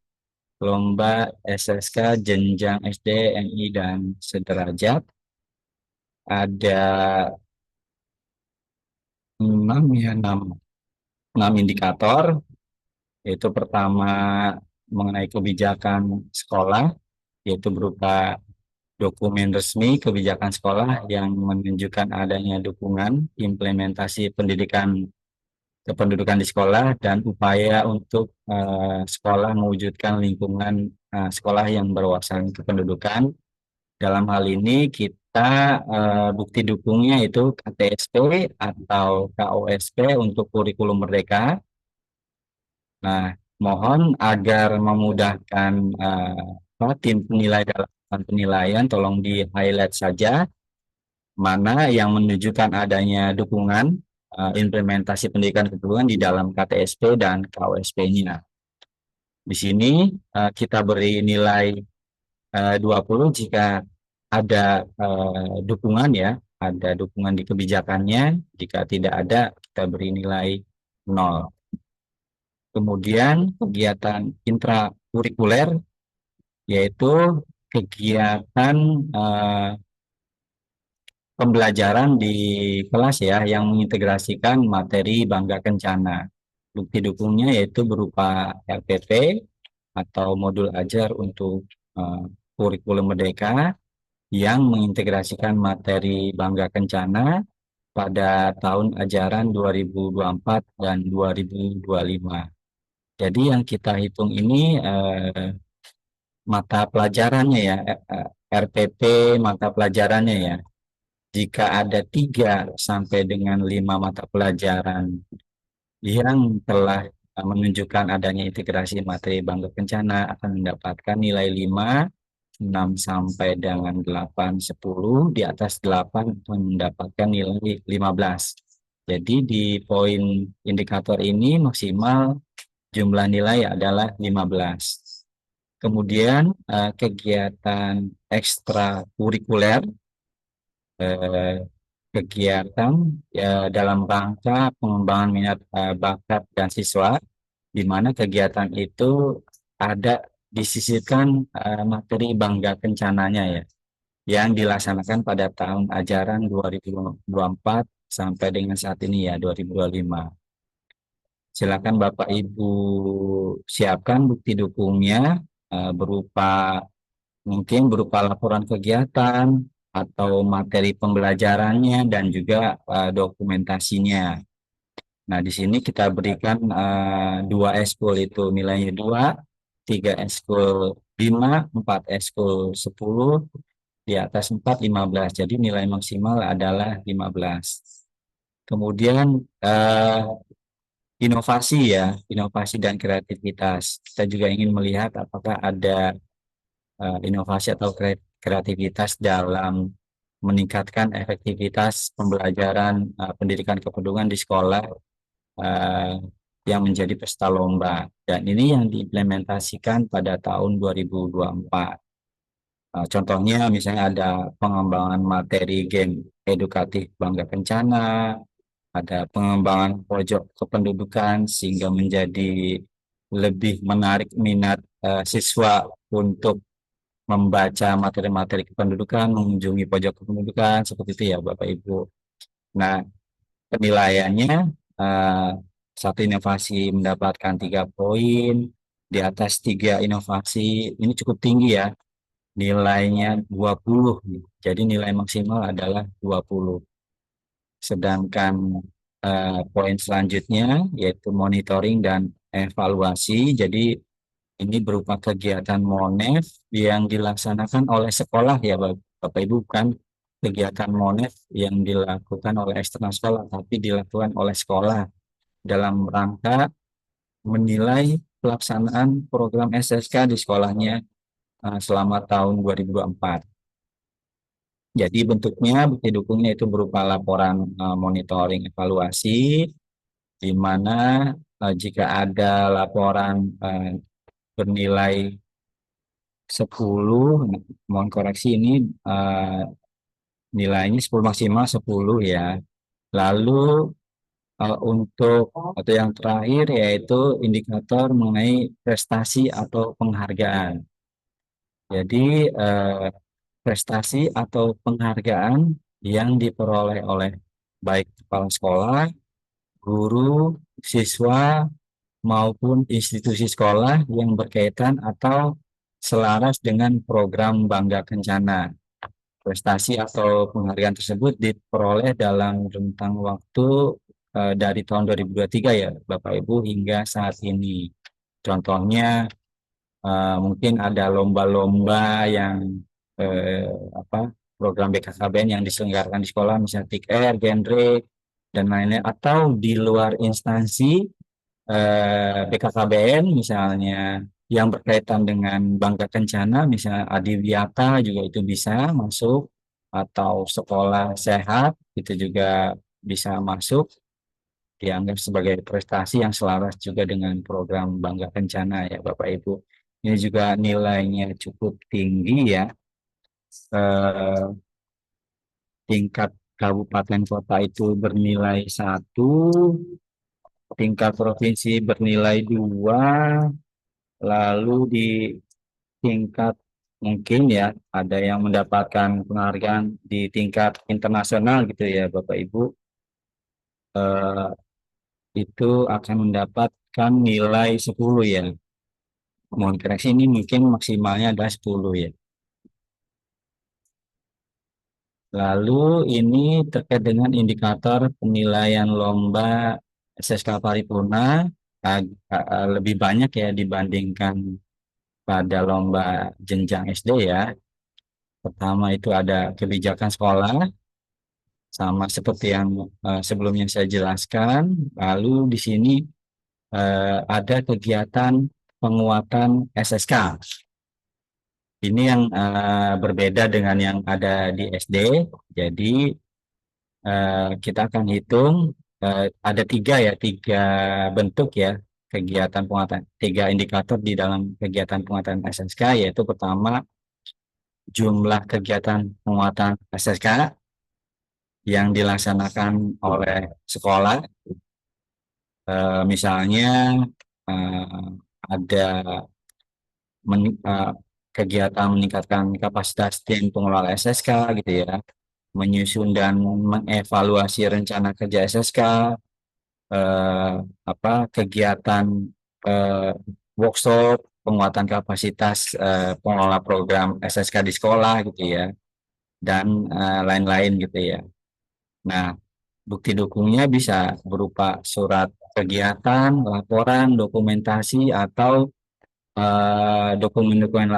lomba SSK jenjang SD, MI, dan sederajat. Ada 6 indikator, yaitu pertama mengenai kebijakan sekolah, yaitu berupa dokumen resmi kebijakan sekolah yang menunjukkan adanya dukungan implementasi pendidikan kependudukan di sekolah dan upaya untuk sekolah mewujudkan lingkungan sekolah yang berwawasan kependudukan. Dalam hal ini kita bukti dukungnya itu KTSP atau KOSP untuk kurikulum merdeka. Nah, mohon agar memudahkan tim penilai dalam penilaian, tolong di highlight saja mana yang menunjukkan adanya dukungan implementasi pendidikan kependudukan di dalam KTSP dan KOSP-nya. Di sini kita beri nilai 20 jika ada dukungan ya, ada dukungan di kebijakannya. Jika tidak ada, kita beri nilai 0. Kemudian kegiatan intrakurikuler, yaitu kegiatan pembelajaran di kelas ya, yang mengintegrasikan materi Bangga Kencana. Bukti dukungnya yaitu berupa RPP atau modul ajar untuk kurikulum merdeka yang mengintegrasikan materi Bangga Kencana pada tahun ajaran 2024 dan 2025. Jadi yang kita hitung ini mata pelajarannya ya, RPP mata pelajarannya ya. Jika ada 3 sampai dengan 5 mata pelajaran yang telah menunjukkan adanya integrasi materi Bangga Kencana akan mendapatkan nilai 5, 6 sampai dengan 8, 10, di atas 8 akan mendapatkan nilai 15. Jadi di poin indikator ini maksimal jumlah nilai adalah 15. Kemudian kegiatan ekstrakurikuler, kegiatan dalam rangka pengembangan minat bakat dan siswa, di mana kegiatan itu ada disisipkan materi Bangga Kencananya ya, yang dilaksanakan pada tahun ajaran 2024 sampai dengan saat ini ya, 2025. Silakan Bapak Ibu siapkan bukti dukungnya mungkin berupa laporan kegiatan atau materi pembelajarannya dan juga dokumentasinya. Nah, di sini kita berikan 2 eskul itu nilainya 2, 3 eskul 5, 4 eskul 10, di atas 4 15. Jadi nilai maksimal adalah 15. Kemudian inovasi ya, inovasi dan kreativitas. Kita juga ingin melihat apakah ada inovasi atau kreativitas dalam meningkatkan efektivitas pembelajaran pendidikan kependudukan di sekolah yang menjadi peserta lomba. Dan ini yang diimplementasikan pada tahun 2024. Contohnya misalnya ada pengembangan materi game edukatif Bangga Kencana, ada pengembangan pojok kependudukan sehingga menjadi lebih menarik minat siswa untuk membaca materi-materi kependudukan, mengunjungi pojok kependudukan, seperti itu ya Bapak Ibu. Nah, penilaiannya satu inovasi mendapatkan 3 poin, di atas 3 inovasi ini cukup tinggi ya, nilainya 20, jadi nilai maksimal adalah 20. Sedangkan poin selanjutnya yaitu monitoring dan evaluasi, jadi ini berupa kegiatan MONEF yang dilaksanakan oleh sekolah ya Bapak Ibu, bukan kegiatan MONEF yang dilakukan oleh eksternal sekolah, tapi dilakukan oleh sekolah dalam rangka menilai pelaksanaan program SSK di sekolahnya selama tahun 2024. Jadi bentuknya bukti dukungnya itu berupa laporan monitoring evaluasi, di mana jika ada laporan bernilai 10, mohon koreksi ini nilainya 10 maksimal 10 ya. Lalu untuk atau yang terakhir yaitu indikator mengenai prestasi atau penghargaan. Jadi prestasi atau penghargaan yang diperoleh oleh baik kepala sekolah, guru, siswa, maupun institusi sekolah yang berkaitan atau selaras dengan program Bangga Kencana. Prestasi atau penghargaan tersebut diperoleh dalam rentang waktu dari tahun 2023 ya Bapak Ibu hingga saat ini. Contohnya mungkin ada lomba-lomba yang program BKKBN yang diselenggarakan di sekolah, misalnya TIK-R, genre, dan lainnya, atau di luar instansi BKKBN misalnya yang berkaitan dengan Bangga Kencana, misalnya Adiwiyata juga itu bisa masuk, atau sekolah sehat itu juga bisa masuk, dianggap sebagai prestasi yang selaras juga dengan program Bangga Kencana ya Bapak Ibu. Ini juga nilainya cukup tinggi ya. Tingkat kabupaten kota itu bernilai 1, tingkat provinsi bernilai 2, lalu di tingkat mungkin ya ada yang mendapatkan penghargaan di tingkat internasional gitu ya Bapak Ibu, eh, itu akan mendapatkan nilai 10 ya. Mohon koreksi, ini mungkin maksimalnya adalah 10 ya. Lalu ini terkait dengan indikator penilaian lomba SSK Paripurna, lebih banyak ya dibandingkan pada lomba jenjang SD ya. Pertama itu ada kebijakan sekolah, sama seperti yang sebelumnya saya jelaskan. Lalu di sini ada kegiatan penguatan SSK. Ini yang berbeda dengan yang ada di SD. Jadi kita akan hitung ada tiga bentuk ya kegiatan penguatan, 3 indikator di dalam kegiatan penguatan SSK, yaitu pertama jumlah kegiatan penguatan SSK yang dilaksanakan oleh sekolah. Misalnya ada kegiatan meningkatkan kapasitas tim pengelola SSK gitu ya, menyusun dan mengevaluasi rencana kerja SSK, kegiatan workshop penguatan kapasitas pengelola program SSK di sekolah gitu ya, dan lain-lain gitu ya. Nah, bukti dukungnya bisa berupa surat kegiatan, laporan, dokumentasi, atau dokumen-dokumen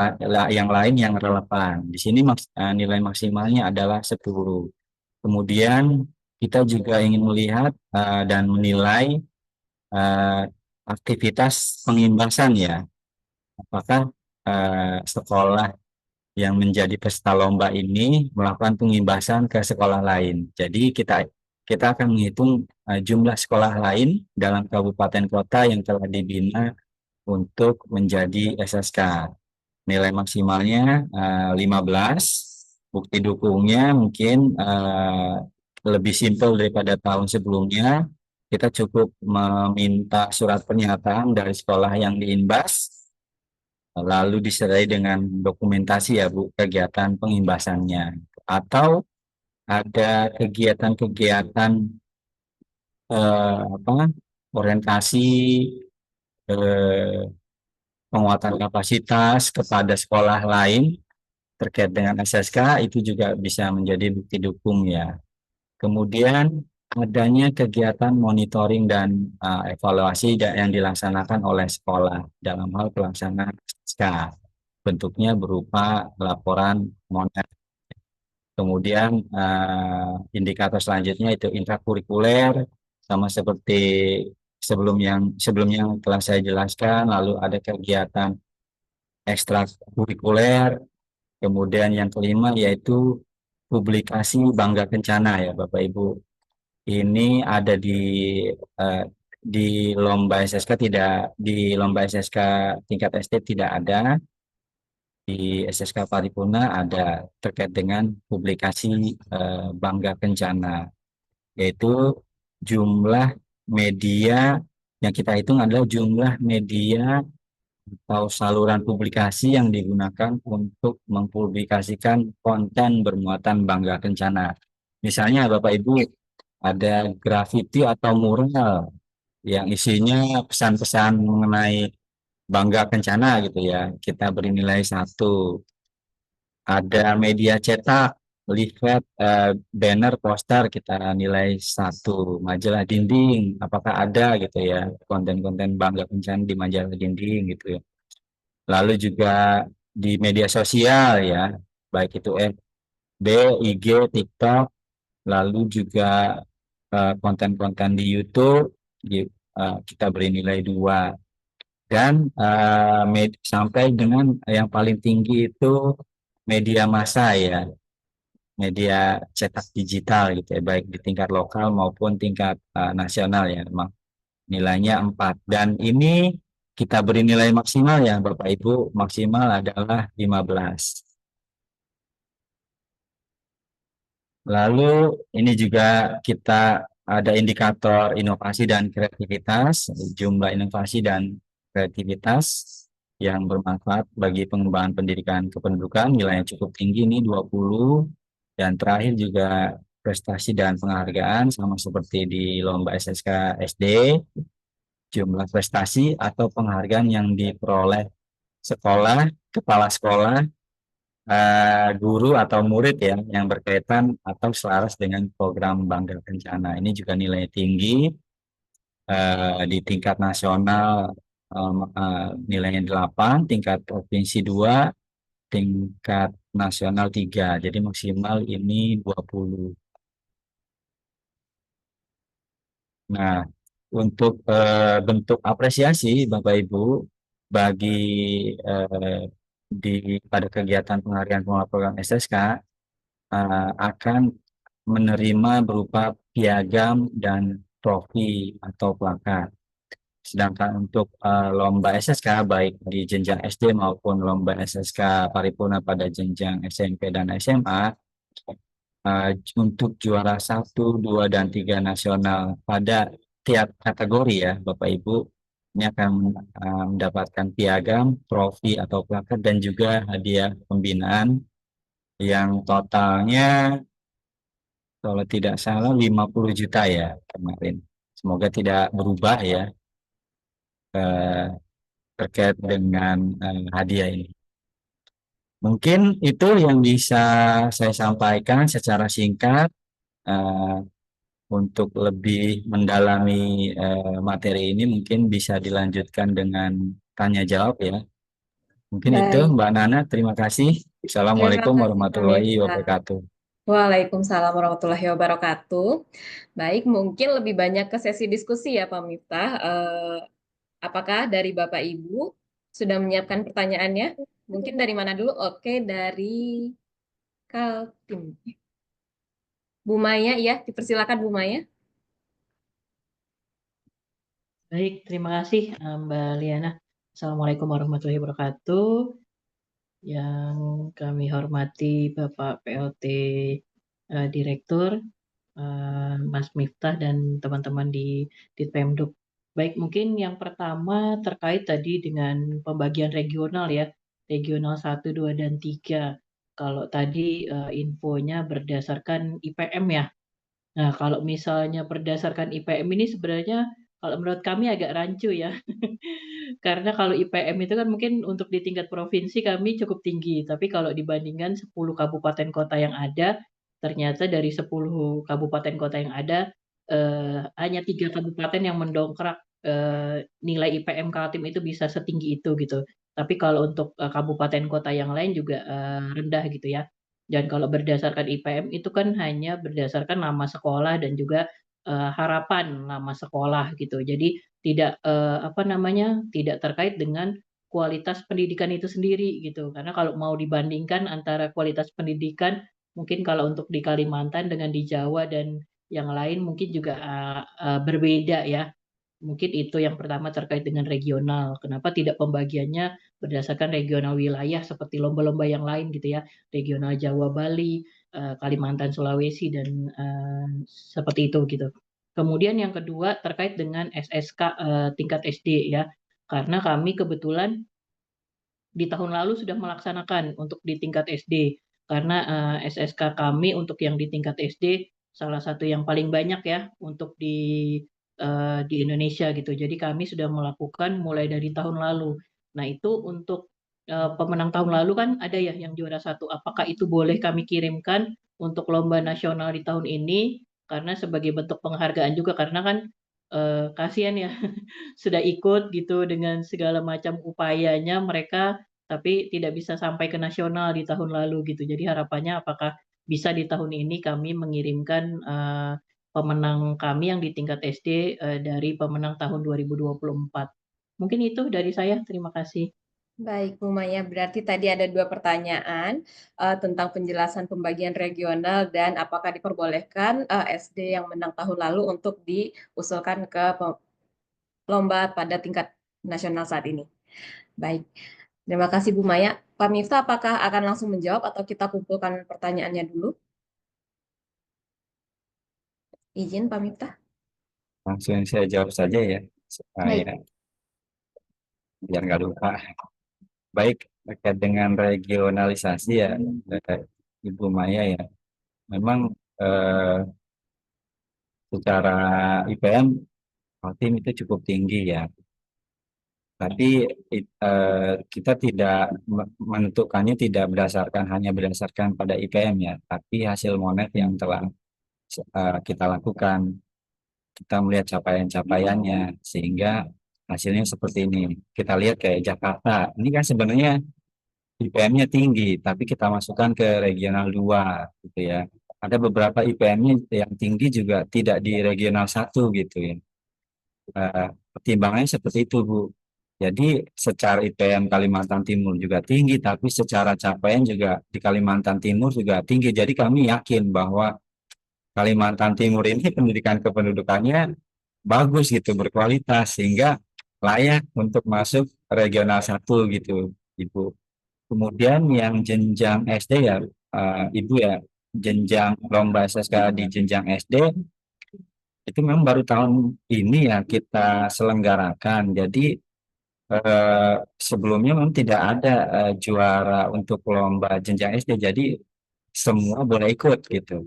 yang lain yang relevan. Di sini nilai maksimalnya adalah 10. Kemudian kita juga ingin melihat dan menilai aktivitas pengimbasan ya. Apakah sekolah yang menjadi peserta lomba ini melakukan pengimbasan ke sekolah lain. Jadi kita akan menghitung jumlah sekolah lain dalam kabupaten kota yang telah dibina untuk menjadi SSK. Nilai maksimalnya 15. Bukti dukungnya mungkin lebih simpel daripada tahun sebelumnya. Kita cukup meminta surat pernyataan dari sekolah yang diimbas, lalu disertai dengan dokumentasi ya Bu, kegiatan pengimbasannya. Atau ada kegiatan-kegiatan orientasi penguatan kapasitas kepada sekolah lain terkait dengan SSK, itu juga bisa menjadi bukti dukung ya. Kemudian adanya kegiatan monitoring dan evaluasi yang dilaksanakan oleh sekolah dalam hal pelaksanaan SSK. Bentuknya berupa laporan monet. Kemudian indikator selanjutnya itu intrakurikuler, sama seperti sebelumnya telah saya jelaskan. Lalu ada kegiatan ekstrakurikuler. Kemudian yang kelima yaitu publikasi Bangga Kencana ya Bapak Ibu. Ini ada di lomba SSK, tidak di lomba SSK tingkat SD tidak ada. Di SSK Paripurna ada terkait dengan publikasi Bangga Kencana, yaitu jumlah media yang kita hitung adalah jumlah media atau saluran publikasi yang digunakan untuk mempublikasikan konten bermuatan Bangga Kencana. Misalnya Bapak Ibu ada grafiti atau mural yang isinya pesan-pesan mengenai Bangga Kencana gitu ya, kita beri nilai 1. Ada media cetak leaflet, banner, poster kita nilai 1, majalah dinding apakah ada gitu ya konten-konten bangga kencana di majalah dinding gitu ya. Lalu juga di media sosial ya, baik itu FB, IG, TikTok, lalu juga konten-konten di YouTube kita beri nilai 2. Dan sampai dengan yang paling tinggi itu media massa ya, media cetak digital gitu ya, baik di tingkat lokal maupun tingkat nasional ya, memang nilainya 4. Dan ini kita beri nilai maksimal ya Bapak Ibu, maksimal adalah 15. Lalu ini juga kita ada indikator inovasi dan kreativitas, jumlah inovasi dan kreativitas yang bermanfaat bagi pengembangan pendidikan kependudukan, nilainya cukup tinggi ini 20. Dan terakhir juga prestasi dan penghargaan sama seperti di lomba SSK SD, jumlah prestasi atau penghargaan yang diperoleh sekolah, kepala sekolah, guru atau murid ya yang berkaitan atau selaras dengan program Bangga Kencana. Ini juga nilai tinggi di tingkat nasional, nilainya 8, tingkat provinsi 2, tingkat nasional 3. Jadi maksimal ini 20. Nah, untuk bentuk apresiasi Bapak Ibu bagi eh, pada kegiatan penghargaan pengelola program SSK akan menerima berupa piagam dan trofi atau plakat. Sedangkan untuk lomba SSK baik di jenjang SD maupun lomba SSK paripurna pada jenjang SMP dan SMA, untuk juara 1, 2, dan 3 nasional pada tiap kategori ya Bapak Ibu, ini akan mendapatkan piagam, trofi atau plakat dan juga hadiah pembinaan yang totalnya kalau tidak salah 50 juta ya kemarin. Semoga tidak berubah ya eh, terkait dengan hadiah ini. Mungkin itu yang bisa saya sampaikan secara singkat. Eh, untuk lebih mendalami materi ini mungkin bisa dilanjutkan dengan tanya jawab ya. Mungkin itu Baik, Mbak Nana, terima kasih. terima Assalamualaikum kasih Pak warahmatullahi Miftah. wabarakatuh. Waalaikumsalam warahmatullahi wabarakatuh. Baik, mungkin lebih banyak ke sesi diskusi ya Pak Miftah. Apakah dari Bapak Ibu sudah menyiapkan pertanyaannya? Mungkin dari mana dulu? Oke, dari Kaltim. Bu Maya, ya, dipersilakan Bu Maya. Baik, terima kasih Mbak Liana. Assalamualaikum warahmatullahi wabarakatuh. Yang kami hormati Bapak PLT Direktur, Mas Miftah dan teman-teman di Pemduk. Baik, mungkin yang pertama terkait tadi dengan pembagian regional ya, regional 1, 2, dan 3. Kalau tadi infonya berdasarkan IPM ya. Nah, kalau misalnya berdasarkan IPM ini sebenarnya kalau menurut kami agak rancu ya. Karena kalau IPM itu kan mungkin untuk di tingkat provinsi kami cukup tinggi, tapi kalau dibandingkan 10 kabupaten kota yang ada, ternyata dari 10 kabupaten kota yang ada, hanya 3 kabupaten yang mendongkrak nilai IPM Kaltim itu bisa setinggi itu gitu. Tapi kalau untuk kabupaten kota yang lain juga rendah gitu ya. Dan kalau berdasarkan IPM itu kan hanya berdasarkan nama sekolah dan juga harapan nama sekolah gitu. Jadi tidak apa namanya, tidak terkait dengan kualitas pendidikan itu sendiri gitu. Karena kalau mau dibandingkan antara kualitas pendidikan mungkin kalau untuk di Kalimantan dengan di Jawa dan yang lain mungkin juga berbeda ya. Mungkin itu yang pertama terkait dengan regional. Kenapa tidak pembagiannya berdasarkan regional wilayah seperti lomba-lomba yang lain gitu ya. Regional Jawa, Bali, Kalimantan, Sulawesi dan seperti itu gitu. Kemudian yang kedua terkait dengan SSK tingkat SD ya. Karena kami kebetulan di tahun lalu sudah melaksanakan untuk di tingkat SD. Karena SSK kami untuk yang di tingkat SD salah satu yang paling banyak ya untuk di Indonesia gitu. Jadi kami sudah melakukan mulai dari tahun lalu. Nah itu untuk pemenang tahun lalu kan ada ya yang juara 1. Apakah itu boleh kami kirimkan untuk lomba nasional di tahun ini karena sebagai bentuk penghargaan juga karena kan kasihan ya sudah ikut gitu dengan segala macam upayanya mereka tapi tidak bisa sampai ke nasional di tahun lalu gitu. Jadi harapannya apakah bisa di tahun ini kami mengirimkan pemenang kami yang di tingkat SD dari pemenang tahun 2024. Mungkin itu dari saya. Terima kasih. Baik, Bu Maya, berarti tadi ada 2 pertanyaan tentang penjelasan pembagian regional dan apakah diperbolehkan SD yang menang tahun lalu untuk diusulkan ke lomba pada tingkat nasional saat ini. Baik, terima kasih Bu Maya. Pak Miftah, apakah akan langsung menjawab atau kita kumpulkan pertanyaannya dulu? Izin Pak Miftah. Langsung saya jawab saja ya, Baik. supaya biar nggak lupa. Baik, terkait dengan regionalisasi ya, Ibu Maya ya, memang secara IPM Kaltim itu cukup tinggi ya. Tapi kita tidak menentukannya tidak hanya berdasarkan pada IPM ya, tapi hasil monet yang telah kita lakukan. Kita melihat capaian-capaiannya sehingga hasilnya seperti ini. Kita lihat kayak Jakarta, ini kan sebenarnya IPM-nya tinggi, tapi kita masukkan ke regional 2 gitu ya. Ada beberapa IPM-nya yang tinggi juga tidak di regional 1 gitu ya. Pertimbangannya seperti itu, Bu. Jadi secara IPM Kalimantan Timur juga tinggi, tapi secara capaian juga di Kalimantan Timur juga tinggi. Jadi kami yakin bahwa Kalimantan Timur ini pendidikan kependudukannya bagus gitu, berkualitas, sehingga layak untuk masuk regional 1 gitu, Ibu. Kemudian yang jenjang SD ya, Ibu ya, jenjang lomba SSK di jenjang SD, itu memang baru tahun ini ya kita selenggarakan. Jadi sebelumnya memang tidak ada juara untuk lomba jenjang SD, jadi semua boleh ikut gitu.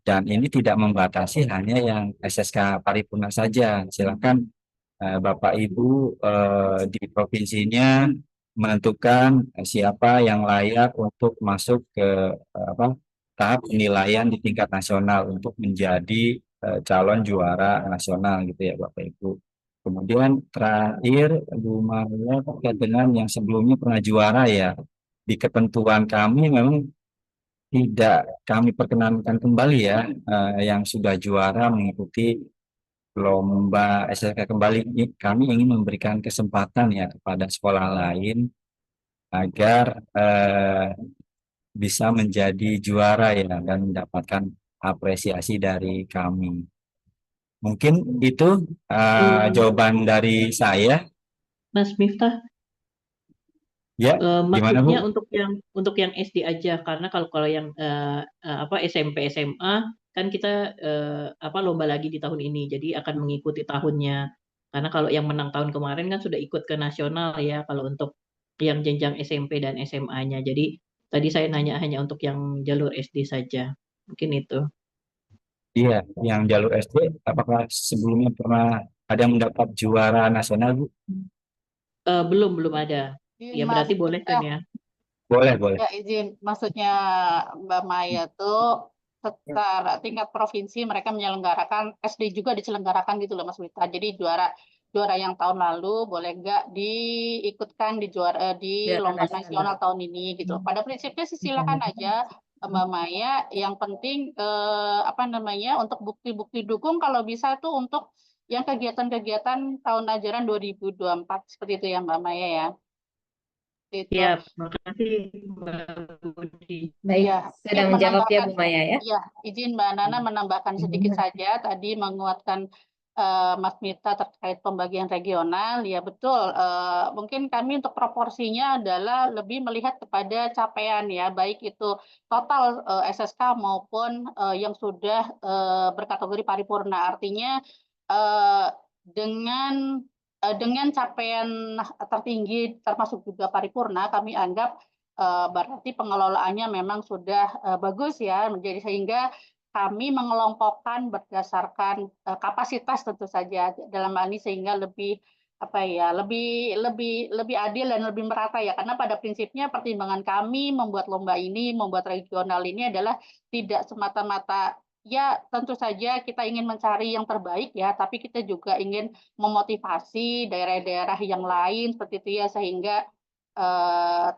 Dan ini tidak membatasi hanya yang SSK paripurna saja. Silakan Bapak Ibu di provinsinya menentukan siapa yang layak untuk masuk ke tahap penilaian di tingkat nasional untuk menjadi calon juara nasional gitu ya Bapak Ibu. Kemudian terakhir Bu Maria terkait dengan yang sebelumnya pernah juara ya, di ketentuan kami memang tidak kami perkenankan kembali ya yang sudah juara mengikuti lomba SLK kembali. Kami ingin memberikan kesempatan ya kepada sekolah lain agar bisa menjadi juara ya dan mendapatkan apresiasi dari kami. Mungkin itu jawaban dari saya. Mas Miftah, Ya, gimana maksudnya Bu? untuk yang SD aja karena kalau yang SMP SMA kan kita lomba lagi di tahun ini jadi akan mengikuti tahunnya karena kalau yang menang tahun kemarin kan sudah ikut ke nasional ya kalau untuk yang jenjang SMP dan SMA-nya jadi tadi saya nanya hanya untuk yang jalur SD saja mungkin itu. Iya, yang jalur SD, apakah sebelumnya pernah ada yang mendapat juara nasional, Bu? Belum ada ya Mas, berarti boleh kan ya. Boleh, boleh. ya izin, maksudnya Mbak Maya tuh secara tingkat provinsi mereka menyelenggarakan SD juga diselenggarakan gitu loh Mas Wita. Jadi juara yang tahun lalu boleh nggak diikutkan di di Juara lomba nasional. nasional tahun ini gitu. Pada prinsipnya sih silakan aja Mbak Maya. Yang penting untuk bukti-bukti dukung kalau bisa tuh untuk yang kegiatan-kegiatan tahun ajaran 2024 seperti itu ya Mbak Maya ya. Itu. Siap, makasih Mbak Budi. Baik, Ya, sudah mungkin menjawab ya menambahkan, Bu Maya ya. ya izin Mbak Nana menambahkan sedikit saja tadi menguatkan Mas Mita terkait pembagian regional. Ya betul, mungkin kami untuk proporsinya adalah lebih melihat kepada capaian ya, baik itu total SSK maupun yang sudah berkategori paripurna. Artinya dengan capaian tertinggi termasuk juga paripurna, kami anggap berarti pengelolaannya memang sudah bagus ya, menjadi sehingga kami mengelompokkan berdasarkan kapasitas tentu saja dalam hal ini sehingga lebih apa ya, lebih lebih lebih adil dan lebih merata ya, karena pada prinsipnya pertimbangan kami membuat lomba ini, membuat regional ini adalah tidak semata-mata ya tentu saja kita ingin mencari yang terbaik ya, tapi kita juga ingin memotivasi daerah-daerah yang lain seperti itu ya, sehingga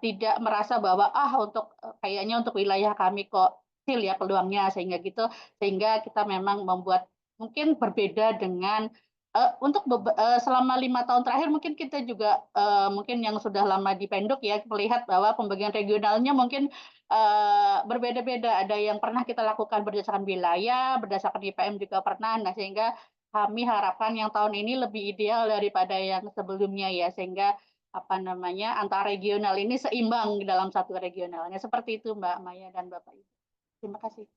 tidak merasa bahwa untuk kayaknya untuk wilayah kami kok kecil ya peluangnya, sehingga gitu, sehingga kita memang membuat mungkin berbeda dengan untuk selama 5 tahun terakhir mungkin kita juga, mungkin yang sudah lama di Penduk ya, melihat bahwa pembagian regionalnya mungkin, berbeda-beda. Ada yang pernah kita lakukan berdasarkan wilayah, berdasarkan IPM juga pernah. Nah, sehingga kami harapkan yang tahun ini lebih ideal daripada yang sebelumnya ya, sehingga, apa namanya, antar regional ini seimbang dalam satu regionalnya. Seperti itu Mbak Maya dan Bapak Ibu. Terima kasih.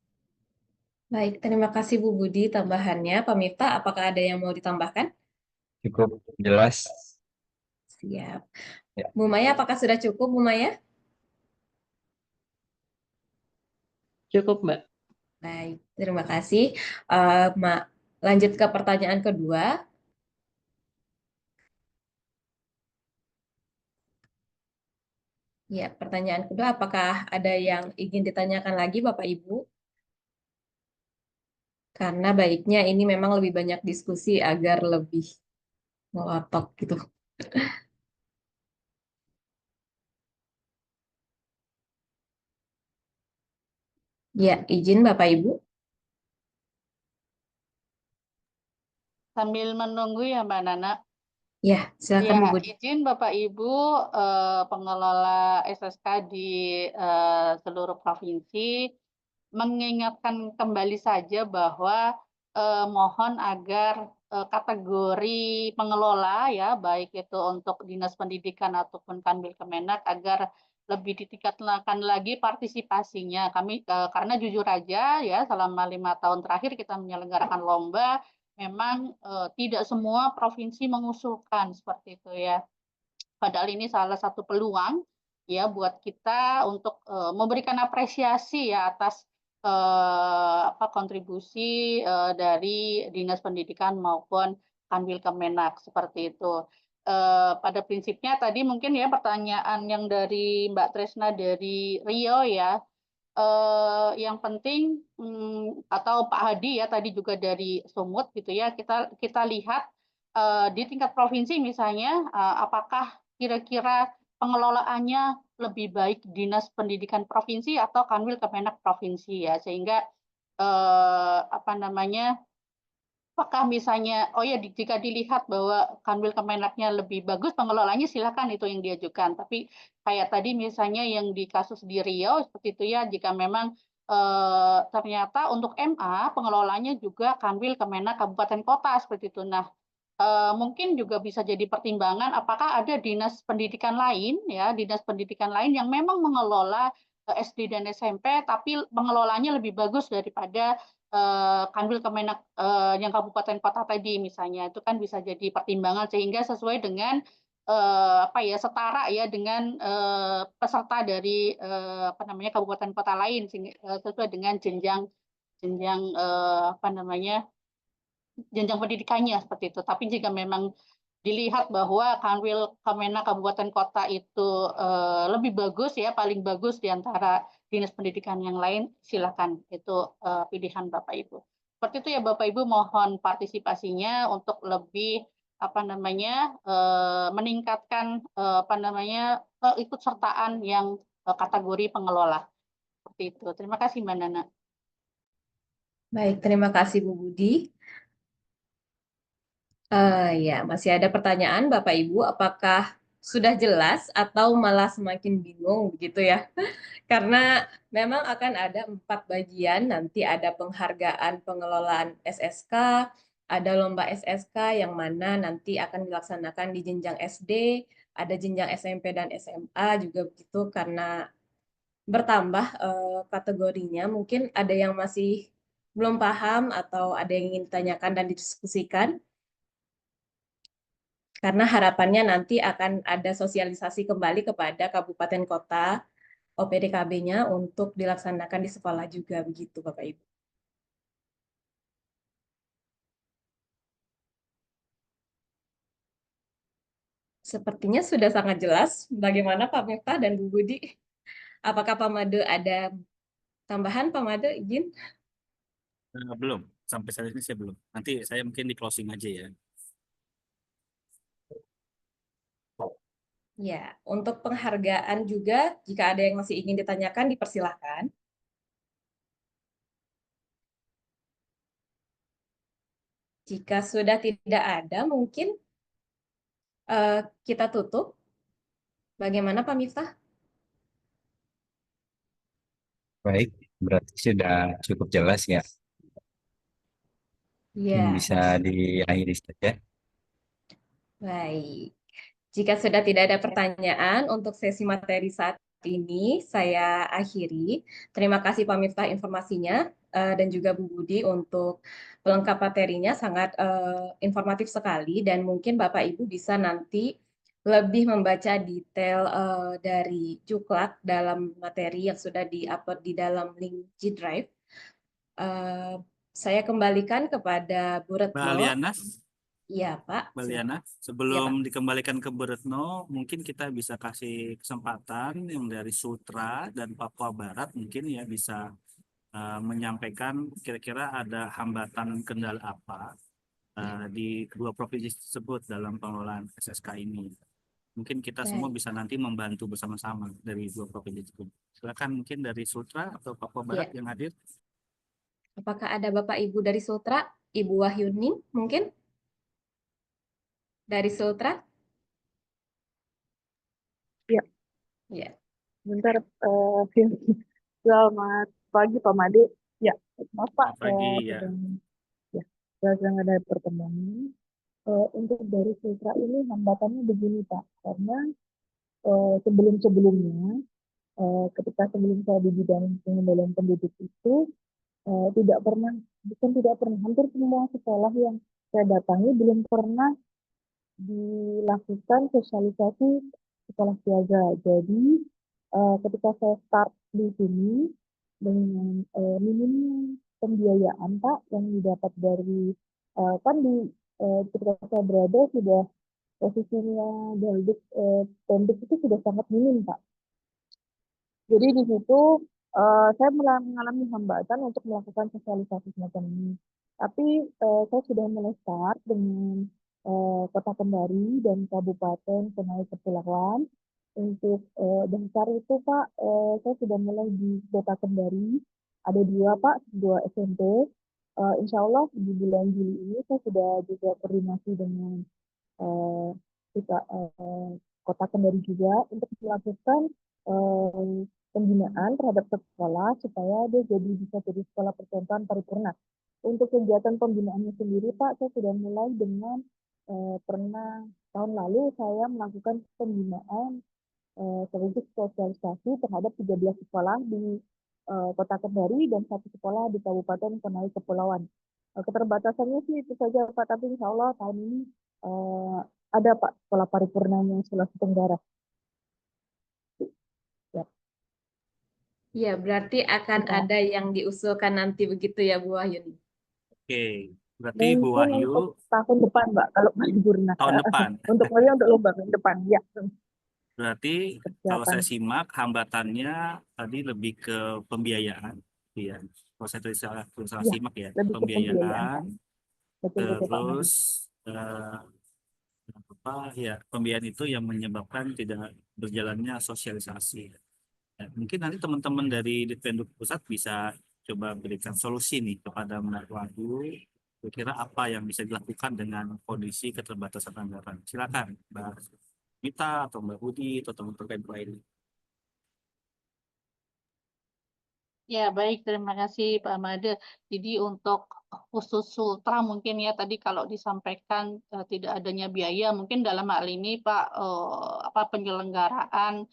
Baik, terima kasih Bu Budi tambahannya. Pak Miftah, apakah ada yang mau ditambahkan? Cukup jelas. Siap. Ya. Bu Maya, apakah sudah cukup Bu Maya? Cukup, Mbak. Baik, terima kasih. Lanjut ke pertanyaan kedua. Ya, pertanyaan kedua, apakah ada yang ingin ditanyakan lagi Bapak Ibu? Karena baiknya ini memang lebih banyak diskusi agar lebih melotot gitu. Ya, izin Bapak Ibu. Sambil menunggu ya Mbak Nana. Ya, silakan Ya, Bu Budi. izin Bapak Ibu pengelola SSK di seluruh provinsi mengingatkan kembali saja bahwa mohon agar kategori pengelola ya, baik itu untuk Dinas Pendidikan ataupun Kanwil Kemenak agar lebih ditingkatkan lagi partisipasinya. Kami karena jujur aja ya selama 5 tahun terakhir kita menyelenggarakan lomba memang tidak semua provinsi mengusulkan seperti itu ya. Padahal ini salah satu peluang ya buat kita untuk memberikan apresiasi ya atas kontribusi dari Dinas Pendidikan maupun Kanwil Kemenak seperti itu. Pada prinsipnya tadi mungkin ya pertanyaan yang dari Mbak Tresna dari Rio ya, yang penting atau Pak Hadi ya tadi juga dari Sumut gitu ya, kita lihat di tingkat provinsi misalnya, apakah kira-kira pengelolaannya lebih baik Dinas Pendidikan Provinsi atau Kanwil Kemenak Provinsi ya, sehingga apa namanya, apakah misalnya, jika dilihat bahwa Kanwil Kemenaknya lebih bagus pengelolanya silakan itu yang diajukan. Tapi kayak tadi misalnya yang di kasus di Riau seperti itu ya, jika memang ternyata untuk MA pengelolanya juga Kanwil Kemenak kabupaten kota seperti itu. Nah, mungkin juga bisa jadi pertimbangan apakah ada dinas pendidikan lain ya, dinas pendidikan lain yang memang mengelola SD dan SMP tapi pengelolanya lebih bagus daripada Kanwil Kemenak yang kabupaten kota tadi misalnya. Itu kan bisa jadi pertimbangan sehingga sesuai dengan setara ya dengan peserta dari kabupaten kota lain sesuai dengan jenjang jenjang jenjang pendidikannya seperti itu. Tapi jika memang dilihat bahwa Kanwil Kemenak kabupaten kota itu lebih bagus ya, paling bagus di antara dinas pendidikan yang lain, silakan itu pilihan Bapak Ibu. Seperti itu ya Bapak Ibu, mohon partisipasinya untuk lebih meningkatkan ikut sertaan yang kategori pengelola. Seperti itu. Terima kasih Mbak Nana. Baik, terima kasih Bu Budi. Ya, masih ada pertanyaan Bapak Ibu, apakah sudah jelas atau malah semakin bingung begitu ya? Karena memang akan ada 4 bagian, nanti ada penghargaan pengelolaan SSK, ada lomba SSK yang mana nanti akan dilaksanakan di jenjang SD, ada jenjang SMP dan SMA juga begitu, karena bertambah kategorinya. Mungkin ada yang masih belum paham atau ada yang ingin ditanyakan dan didiskusikan. Karena harapannya nanti akan ada sosialisasi kembali kepada kabupaten kota OPDKB-nya untuk dilaksanakan di sekolah juga begitu Bapak Ibu. Sepertinya sudah sangat jelas. Bagaimana Pak Miftah dan Bu Budi? Apakah Pak Made ada tambahan? Pak Made izin? Belum, sampai saat ini saya belum. Nanti saya mungkin di closing aja ya. Ya, untuk penghargaan juga, jika ada yang masih ingin ditanyakan, dipersilahkan. Jika sudah tidak ada, mungkin kita tutup. Bagaimana Pak Miftah? Baik, berarti sudah cukup jelas ya. Mungkin Ya, bisa diakhiri saja. baik. Jika sudah tidak ada pertanyaan untuk sesi materi saat ini, saya akhiri. Terima kasih Pak Miftah informasinya dan juga Bu Budi untuk pelengkap materinya, sangat informatif sekali dan mungkin Bapak Ibu bisa nanti lebih membaca detail dari Juklak dalam materi yang sudah di-upload di dalam link G Drive. Saya kembalikan kepada Bu Mbak Retno. Liana, Iya Pak. Mbak Liana, sebelum dikembalikan ke Bu Retno, mungkin kita bisa kasih kesempatan yang dari Sutra dan Papua Barat mungkin ya bisa menyampaikan kira-kira ada hambatan kendala apa di kedua provinsi tersebut dalam pengelolaan SSK ini. Mungkin kita semua bisa nanti membantu bersama-sama dari dua provinsi tersebut. Silakan mungkin dari Sutra atau Papua Barat yang hadir. Apakah ada Bapak Ibu dari Sutra? Ibu Wahyuni mungkin? Dari Sutra? Ya. Ya. Bentar, selamat pagi Pak Made. Ya, maaf Pak, Selamat pagi ya. Sedang ada pertemuan. Untuk dari Sutra ini hambatannya begini Pak, karena sebelum-sebelumnya, ketika sebelum saya di bidang pengendalian penduduk itu, tidak pernah, bukan tidak pernah, hampir semua sekolah yang saya datangi belum pernah dilakukan sosialisasi sekolah siaga. Jadi ketika saya start di sini dengan minimnya pembiayaan Pak yang didapat dari kan di ketika saya berada sudah posisinya Daldik Pendik itu sudah sangat minim Pak. Jadi di situ saya mulai mengalami hambatan untuk melakukan sosialisasi semacam ini. Tapi saya sudah mulai start dengan Kota Kendari dan Kabupaten Kenai Kepulauan. Untuk dasar itu Pak, saya sudah mulai di Kota Kendari. Ada dua Pak, dua SMP. Insya Allah di bulan Juli ini saya sudah juga koordinasi dengan kita Kota Kendari juga untuk melakukan pembinaan terhadap sekolah supaya dia bisa jadi sekolah percontohan paripurna. Untuk kegiatan pembinaannya sendiri Pak, saya sudah mulai dengan pernah tahun lalu saya melakukan pembinaan sekaligus sosialisasi terhadap 13 sekolah di Kota Kendari dan 1 sekolah di Kabupaten Kenai Kepulauan. Keterbatasannya sih itu saja Pak, tapi insya Allah tahun ini ada Pak sekolah paripurnanya Sulawesi Tenggara. Ya, berarti akan ada yang diusulkan nanti begitu ya Bu Wahyuni. Oke, berarti Bu Wahyu untuk tahun depan Mbak kalau paripurna. Tahun depan. Untuk lomba tahun depan ya. Berarti kalau saya simak hambatannya tadi lebih ke pembiayaan, ya. Kalau saya tulis Ya, simak ya, lebih ke pembiayaan. Betul, Terus ya pembiayaan itu yang menyebabkan tidak berjalannya sosialisasi. Ya, mungkin nanti teman-teman dari Ditpenduk Pusat bisa coba berikan solusi nih kepada Mbak Wahyu. Kira-kira apa yang bisa dilakukan dengan kondisi keterbatasan anggaran? Silakan, Mbak Mita atau Mbak Budi atau teman terkait lain. Ya, baik. Terima kasih Pak Made. Jadi untuk khusus Sultra mungkin ya tadi kalau disampaikan tidak adanya biaya, mungkin dalam hal ini Pak penyelenggaraan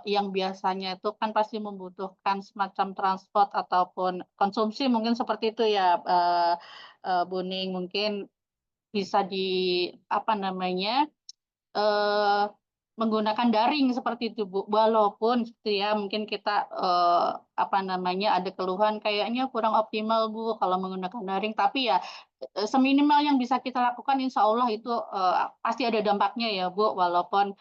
yang biasanya itu kan pasti membutuhkan semacam transport ataupun konsumsi mungkin seperti itu ya, Buning, mungkin bisa di menggunakan daring seperti itu Bu. Walaupun gitu ya mungkin kita ada keluhan kayaknya kurang optimal Bu kalau menggunakan daring, tapi ya seminimal yang bisa kita lakukan insya Allah itu pasti ada dampaknya ya Bu, walaupun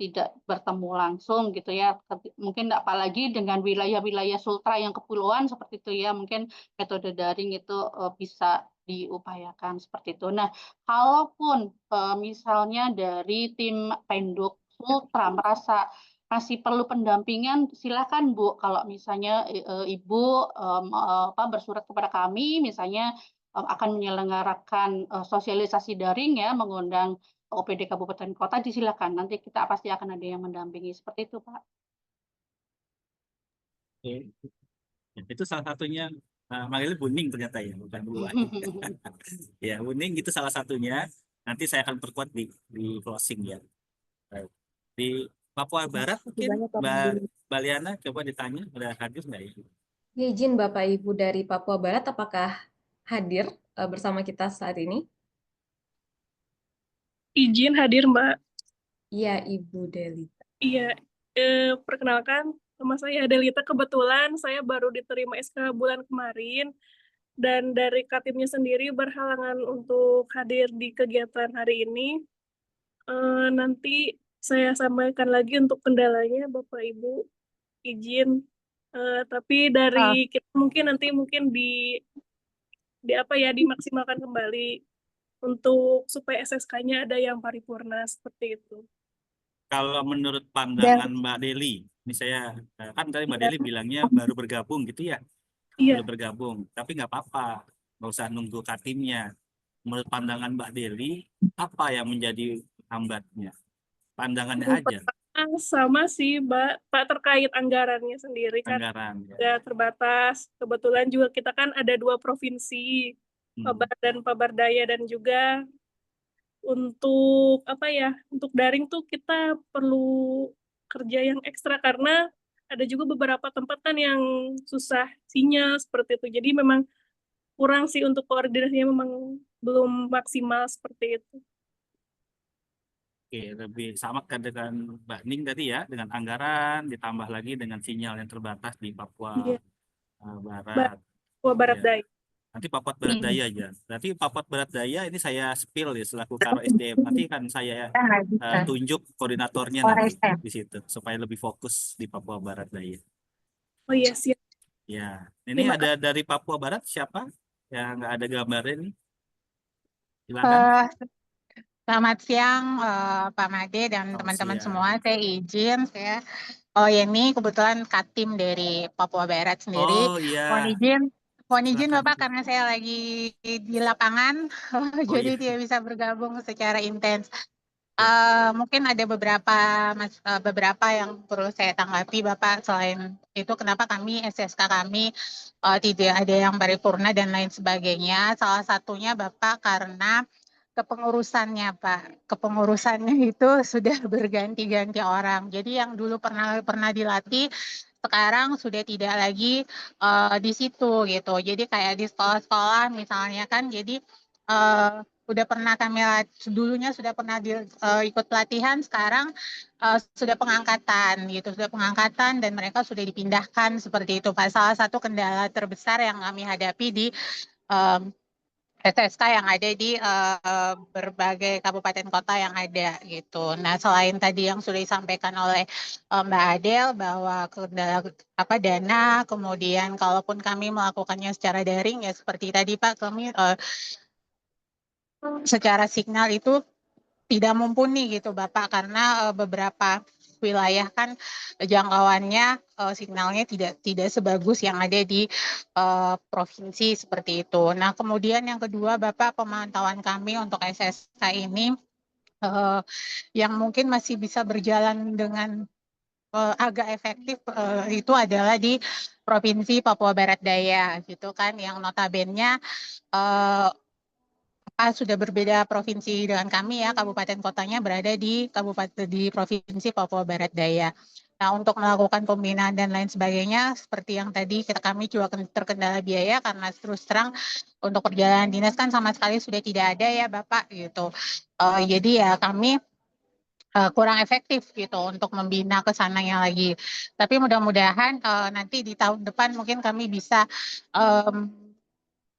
tidak bertemu langsung gitu ya. Mungkin apalagi dengan wilayah-wilayah sultra yang kepulauan seperti itu ya, mungkin metode daring itu bisa diupayakan seperti itu. Nah, kalaupun misalnya dari tim Penduk Sultra merasa masih perlu pendampingan, silakan Bu. Kalau misalnya Ibu bersurat kepada kami, misalnya akan menyelenggarakan sosialisasi daring ya, mengundang OPD Kabupaten Kota, disilakan. Nanti kita pasti akan ada yang mendampingi seperti itu, Pak. Oke. Itu salah satunya. Manggilnya Buning ternyata ya, bukan Buan. Ya, Buning itu salah satunya. Nanti saya akan perkuat di closing ya. Di Papua Barat mungkin Mbak Liana coba ditanya, ada hadir nggak ya? Izin Bapak Ibu dari Papua Barat, apakah hadir bersama kita saat ini? Izin hadir, Mbak. Iya, Ibu Delita. Iya, perkenalkan, nama saya Delita. Kebetulan saya baru diterima SK bulan kemarin, dan dari Katimnya sendiri berhalangan untuk hadir di kegiatan hari ini. Nanti saya sampaikan lagi untuk kendalanya, Bapak Ibu. Izin. Tapi dari kita mungkin dimaksimalkan kembali untuk supaya SSK-nya ada yang paripurna seperti itu. Kalau menurut pandangan Mbak Deli, ini saya kan tadi Mbak Deli bilangnya baru bergabung gitu ya, baru bergabung, tapi nggak apa-apa, nggak usah nunggu Katimnya. Menurut pandangan Mbak Deli, apa yang menjadi hambatnya? Pandangannya aja. Sama sih, Pak, terkait anggarannya sendiri kan ya terbatas. Kebetulan juga kita kan ada 2 provinsi, Pabar dan Pabardaya, dan juga untuk untuk daring tuh kita perlu kerja yang ekstra karena ada juga beberapa tempat kan yang susah sinyal seperti itu. Jadi memang kurang sih untuk koordinasinya, memang belum maksimal seperti itu. Oke, lebih sama kan dengan Mbak Ning tadi ya, dengan anggaran ditambah lagi dengan sinyal yang terbatas di Papua Barat. Papua Barat Daya. Nanti Papua Barat Daya aja. Berarti Papua Barat Daya ini saya spill ya selaku Karo SDM. Nanti kan saya tunjuk koordinatornya nanti di situ supaya lebih fokus di Papua Barat Daya. Oh iya, siap. Ya, ini ada dari Papua Barat siapa yang nggak ada gambarnya nih? Silakan. Selamat siang Pak Made dan teman-teman semua. Saya izin, ini kebetulan Katim dari Papua Barat sendiri. Oh iya. Mohon izin Bapak karena saya lagi di lapangan, jadi tidak bisa bergabung secara intens. Mungkin ada beberapa yang perlu saya tanggapi Bapak. Selain itu, kenapa SSK kami tidak ada yang paripurna dan lain sebagainya. Salah satunya Bapak karena kepengurusannya Pak. Kepengurusannya itu sudah berganti-ganti orang. Jadi yang dulu pernah dilatih sekarang sudah tidak lagi di situ gitu. Jadi kayak di sekolah-sekolah misalnya kan, jadi udah pernah dulunya sudah pernah ikut pelatihan, sekarang sudah pengangkatan gitu, dan mereka sudah dipindahkan seperti itu Pak. Salah satu kendala terbesar yang kami hadapi di SSK yang ada di berbagai kabupaten kota yang ada gitu. Nah, selain tadi yang sudah disampaikan oleh Mbak Adel bahwa dana, kemudian kalaupun kami melakukannya secara daring ya seperti tadi Pak, kami secara signal itu tidak mumpuni gitu Bapak, karena beberapa wilayah kan jangkauannya signalnya tidak sebagus yang ada di provinsi seperti itu. Nah, kemudian yang kedua Bapak, pemantauan kami untuk SSK ini yang mungkin masih bisa berjalan dengan agak efektif itu adalah di Provinsi Papua Barat Daya gitu kan, yang notabene sudah berbeda provinsi dengan kami ya, kabupaten kotanya berada di Provinsi Papua Barat Daya. Nah, untuk melakukan pembinaan dan lain sebagainya, seperti yang tadi kami juga terkendala biaya karena terus terang untuk perjalanan dinas kan sama sekali sudah tidak ada ya Bapak gitu. Jadi ya kami kurang efektif gitu untuk membina ke sananya lagi. Tapi mudah-mudahan nanti di tahun depan mungkin kami bisa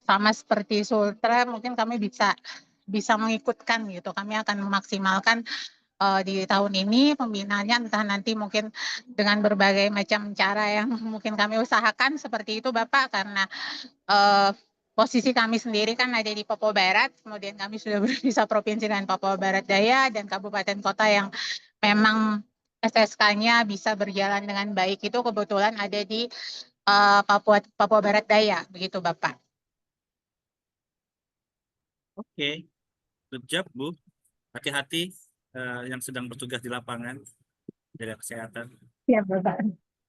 sama seperti Sultra, mungkin kami bisa mengikutkan gitu. Kami akan memaksimalkan di tahun ini pembinaannya, entah nanti mungkin dengan berbagai macam cara yang mungkin kami usahakan seperti itu Bapak, karena posisi kami sendiri kan ada di Papua Barat, kemudian kami sudah berpisah provinsi dengan Papua Barat Daya dan kabupaten kota yang memang SSK-nya bisa berjalan dengan baik itu kebetulan ada di Papua Barat Daya, begitu Bapak. Oke, good job Bu. Hati-hati yang sedang bertugas di lapangan, jaga kesehatan. Iya Bapak.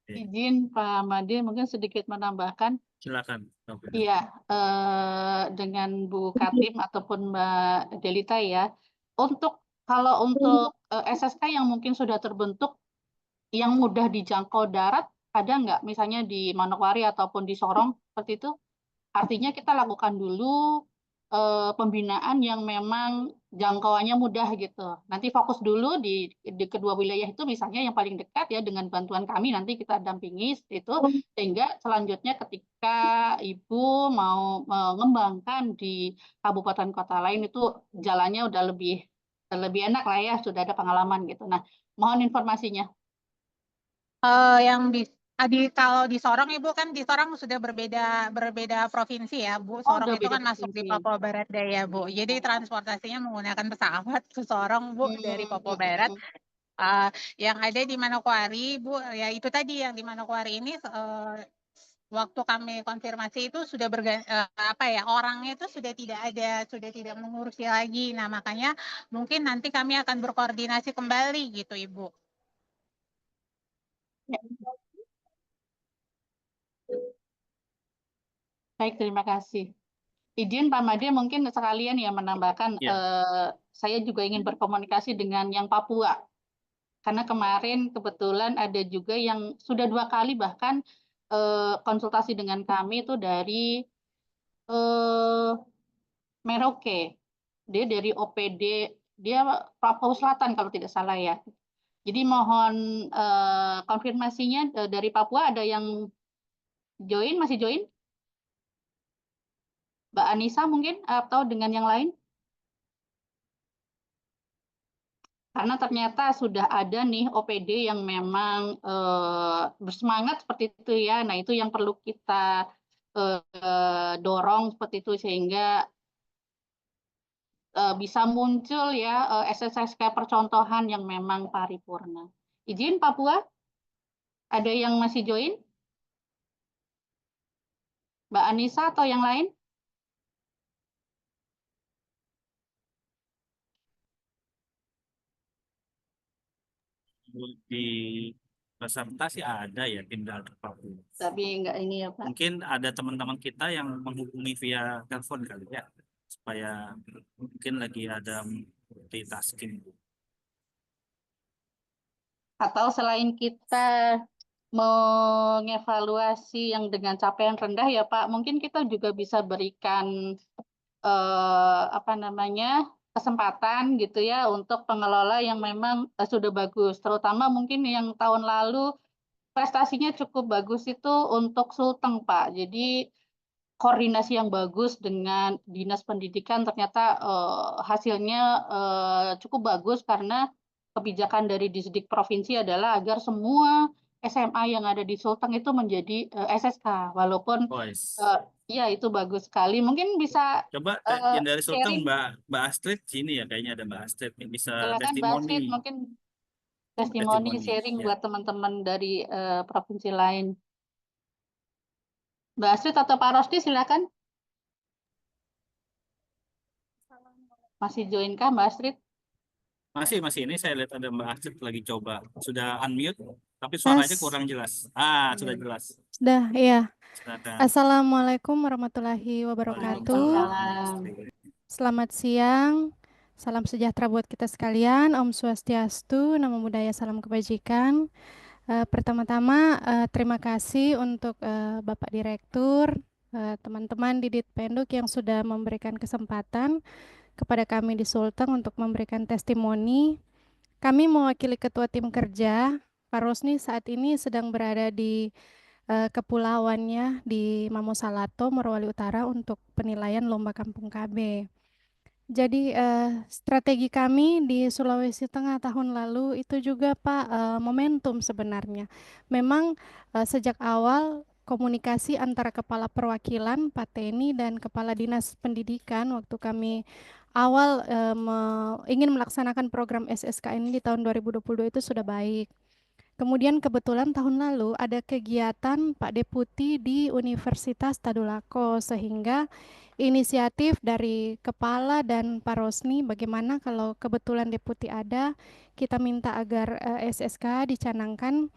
Izin Pak Made mungkin sedikit menambahkan. Silakan. Iya, dengan Bu Katim ataupun Mbak Delita ya. Kalau untuk SSK yang mungkin sudah terbentuk, yang mudah dijangkau darat, ada nggak? Misalnya di Manokwari ataupun di Sorong seperti itu. Artinya kita lakukan dulu pembinaan yang memang jangkauannya mudah gitu. Nanti fokus dulu di kedua wilayah itu, misalnya yang paling dekat ya, dengan bantuan kami nanti kita dampingi itu, sehingga selanjutnya ketika Ibu mau mengembangkan di kabupaten kota lain itu jalannya udah lebih enak lah ya, sudah ada pengalaman gitu. Nah, mohon informasinya. Kalau di Sorong Ibu kan di Sorong sudah berbeda provinsi ya Bu. Sorong itu kan masuk di Papua Barat Daya Bu. Jadi transportasinya menggunakan pesawat ke Sorong Bu dari Papua Barat. Yang ada di Manokwari Bu, ya itu tadi yang di Manokwari ini waktu kami konfirmasi itu sudah orangnya itu sudah tidak ada, sudah tidak mengurusi lagi. Nah makanya mungkin nanti kami akan berkoordinasi kembali gitu Ibu. Baik, terima kasih. Izin Pak Made mungkin sekalian ya menambahkan, saya juga ingin berkomunikasi dengan yang Papua. Karena kemarin kebetulan ada juga yang sudah 2 kali bahkan konsultasi dengan kami itu dari Merauke. Dia dari OPD, dia Papua Selatan kalau tidak salah ya. Jadi mohon konfirmasinya dari Papua ada yang masih join? Mbak Anissa mungkin atau dengan yang lain? Karena ternyata sudah ada nih OPD yang memang bersemangat seperti itu ya. Nah itu yang perlu kita dorong seperti itu sehingga bisa muncul ya SSK percontohan yang memang paripurna. Izin Papua, ada yang masih join? Mbak Anissa atau yang lain? Di peserta sih ada ya tim dari Papua. Tapi enggak ini ya Pak. Mungkin ada teman-teman kita yang menghubungi via telepon kali ya, supaya mungkin lagi ada multitasking. Atau selain kita mengevaluasi yang dengan capaian rendah ya Pak, mungkin kita juga bisa berikan kesempatan gitu ya untuk pengelola yang memang sudah bagus, terutama mungkin yang tahun lalu prestasinya cukup bagus itu untuk Sulteng Pak. Jadi koordinasi yang bagus dengan Dinas Pendidikan ternyata hasilnya cukup bagus karena kebijakan dari Disdik Provinsi adalah agar semua SMA yang ada di Sulteng itu menjadi SSK, walaupun ya itu bagus sekali. Mungkin bisa coba yang dari Sulteng Mbak Astrid sini ya, kayaknya ada Mbak Astrid yang bisa silakan Mbak Astrid, mungkin testimoni sharing buat teman-teman dari provinsi lain. Mbak Astrid atau Pak Rosdi silakan. Masih join kah Mbak Astrid? Masih ini saya lihat ada Mbak Astrid lagi coba. Sudah unmute, tapi suaranya kurang jelas. Sudah jelas. Sudah, iya. Silakan. Assalamualaikum warahmatullahi wabarakatuh. Selamat siang. Salam sejahtera buat kita sekalian. Om Swastiastu, Namo Buddhaya, salam kebajikan. Pertama-tama terima kasih untuk Bapak Direktur, teman-teman di Ditpenduk yang sudah memberikan kesempatan kepada kami di Sulteng untuk memberikan testimoni. Kami mewakili Ketua Tim Kerja. Pak Rosni saat ini sedang berada di kepulauannya di Mamosalato, Morowali Utara untuk penilaian Lomba Kampung KB. Jadi strategi kami di Sulawesi Tengah tahun lalu itu juga Pak momentum sebenarnya. Memang sejak awal komunikasi antara Kepala Perwakilan Pak Teni dan Kepala Dinas Pendidikan waktu kami awal ingin melaksanakan program SSKN di tahun 2022 itu sudah baik. Kemudian kebetulan tahun lalu ada kegiatan Pak Deputi di Universitas Tadulako sehingga inisiatif dari Kepala dan Pak Rosni bagaimana kalau kebetulan Deputi ada, kita minta agar SSK dicanangkan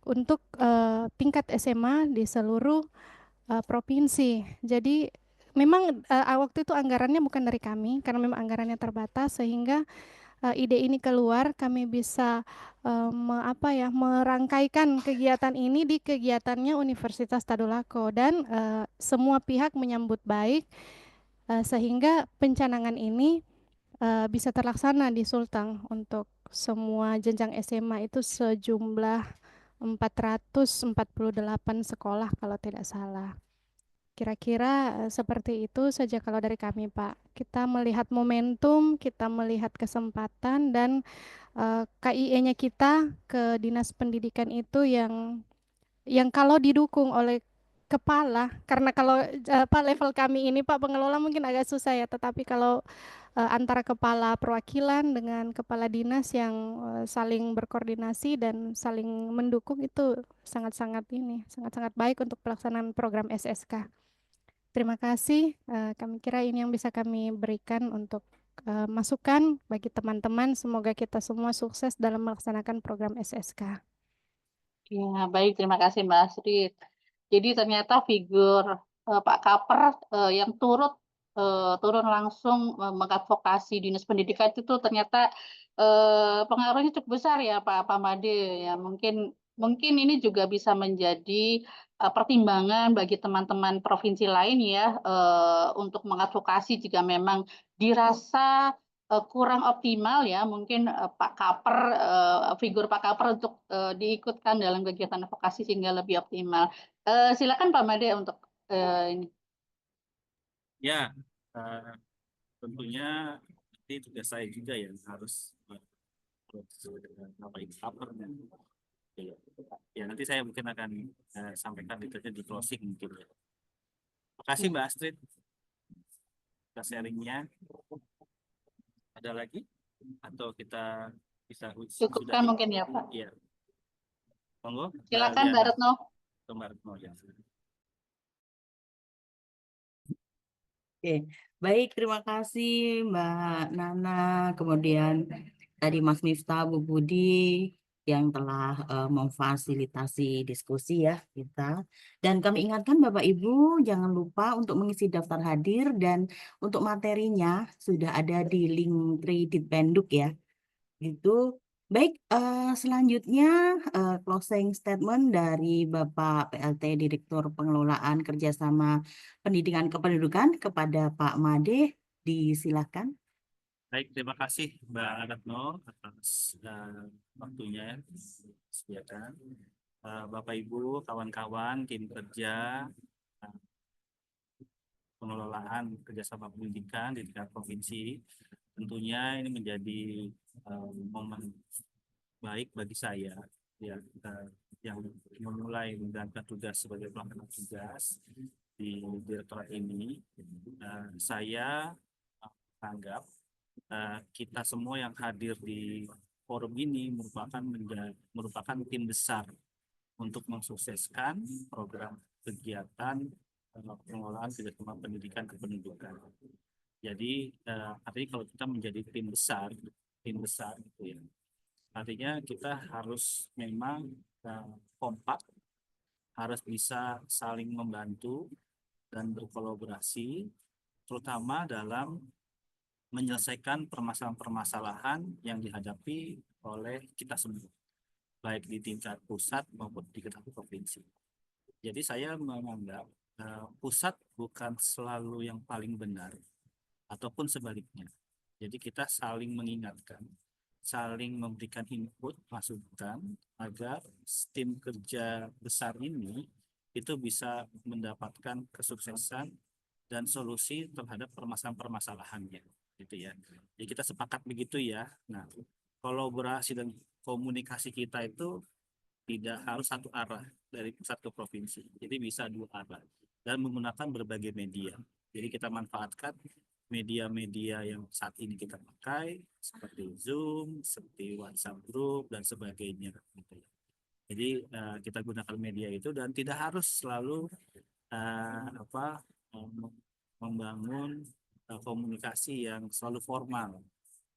untuk tingkat SMA di seluruh provinsi. Jadi memang waktu itu anggarannya bukan dari kami karena memang anggarannya terbatas sehingga ide ini keluar, kami bisa merangkaikan kegiatan ini di kegiatannya Universitas Tadulako dan semua pihak menyambut baik sehingga pencanangan ini bisa terlaksana di Sulteng untuk semua jenjang SMA itu sejumlah 448 sekolah kalau tidak salah. Kira-kira seperti itu saja kalau dari kami, Pak. Kita melihat momentum, kita melihat kesempatan, dan KIE-nya kita ke Dinas Pendidikan itu yang kalau didukung oleh kepala, karena kalau Pak level kami ini Pak pengelola mungkin agak susah ya, tetapi kalau antara kepala perwakilan dengan kepala dinas yang saling berkoordinasi dan saling mendukung itu sangat-sangat baik untuk pelaksanaan program SSK. Terima kasih. Kami kira ini yang bisa kami berikan untuk masukan bagi teman-teman. Semoga kita semua sukses dalam melaksanakan program SSK. Ya, baik. Terima kasih Mbak Astrid. Jadi ternyata figur Pak Kaper yang turun langsung mengadvokasi Dinas Pendidikan itu ternyata pengaruhnya cukup besar ya Pak Made. Ya, mungkin ini juga bisa menjadi pertimbangan bagi teman-teman provinsi lain ya untuk mengadvokasi jika memang dirasa kurang optimal ya mungkin Pak Kaper figur Pak Kaper untuk diikutkan dalam kegiatan advokasi sehingga lebih optimal. Silakan Pak Made untuk ini. Ya, tentunya nanti tugas saya juga yang harus Kaper. Ya, nanti saya mungkin akan sampaikan detailnya di closing mungkin ya. Terima kasih Mbak Astrid atas sharingnya. Ada lagi? Atau kita bisa cukupkan mungkin ya Pak? Iya. Monggo. Silakan Mbak Retno. Mbak Retno ya. Oke, baik, terima kasih Mbak Nana, kemudian tadi Mas Miftah, Bu Budi yang telah memfasilitasi diskusi ya kita. Dan kami ingatkan Bapak Ibu jangan lupa untuk mengisi daftar hadir dan untuk materinya sudah ada di link Ditpenduk ya. Gitu. Baik, selanjutnya closing statement dari Bapak PLT Direktur Pengelolaan Kerjasama Pendidikan Kependudukan kepada Pak Made, disilakan. Baik, terima kasih Mbak Retno atas waktunya disediakan. Bapak Ibu, kawan-kawan, tim kerja pengelolaan kerjasama pendidikan di tingkat provinsi, tentunya ini menjadi momen baik bagi saya ya yang memulai menjalankan tugas sebagai pelaksana tugas di direktorat ini. Saya anggap kita semua yang hadir di forum ini merupakan tim besar untuk mensukseskan program kegiatan pengelolaan kerjasama pendidikan kependudukan. Jadi artinya kalau kita menjadi tim besar gitu ya, artinya kita harus memang kompak, harus bisa saling membantu dan berkolaborasi, terutama dalam menyelesaikan permasalahan-permasalahan yang dihadapi oleh kita semua, baik di tingkat pusat maupun di tingkat provinsi. Jadi saya menganggap pusat bukan selalu yang paling benar, ataupun sebaliknya. Jadi kita saling mengingatkan saling memberikan input, masukan, agar tim kerja besar ini itu bisa mendapatkan kesuksesan dan solusi terhadap permasalahan-permasalahannya, gitu ya. Jadi kita sepakat begitu ya. Nah, kolaborasi dan komunikasi kita itu tidak harus satu arah dari pusat ke provinsi. Jadi bisa dua arah dan menggunakan berbagai media. Jadi kita manfaatkan media-media yang saat ini kita pakai seperti Zoom, seperti WhatsApp Group dan sebagainya, gitu ya. Jadi kita gunakan media itu dan tidak harus selalu membangun komunikasi yang selalu formal.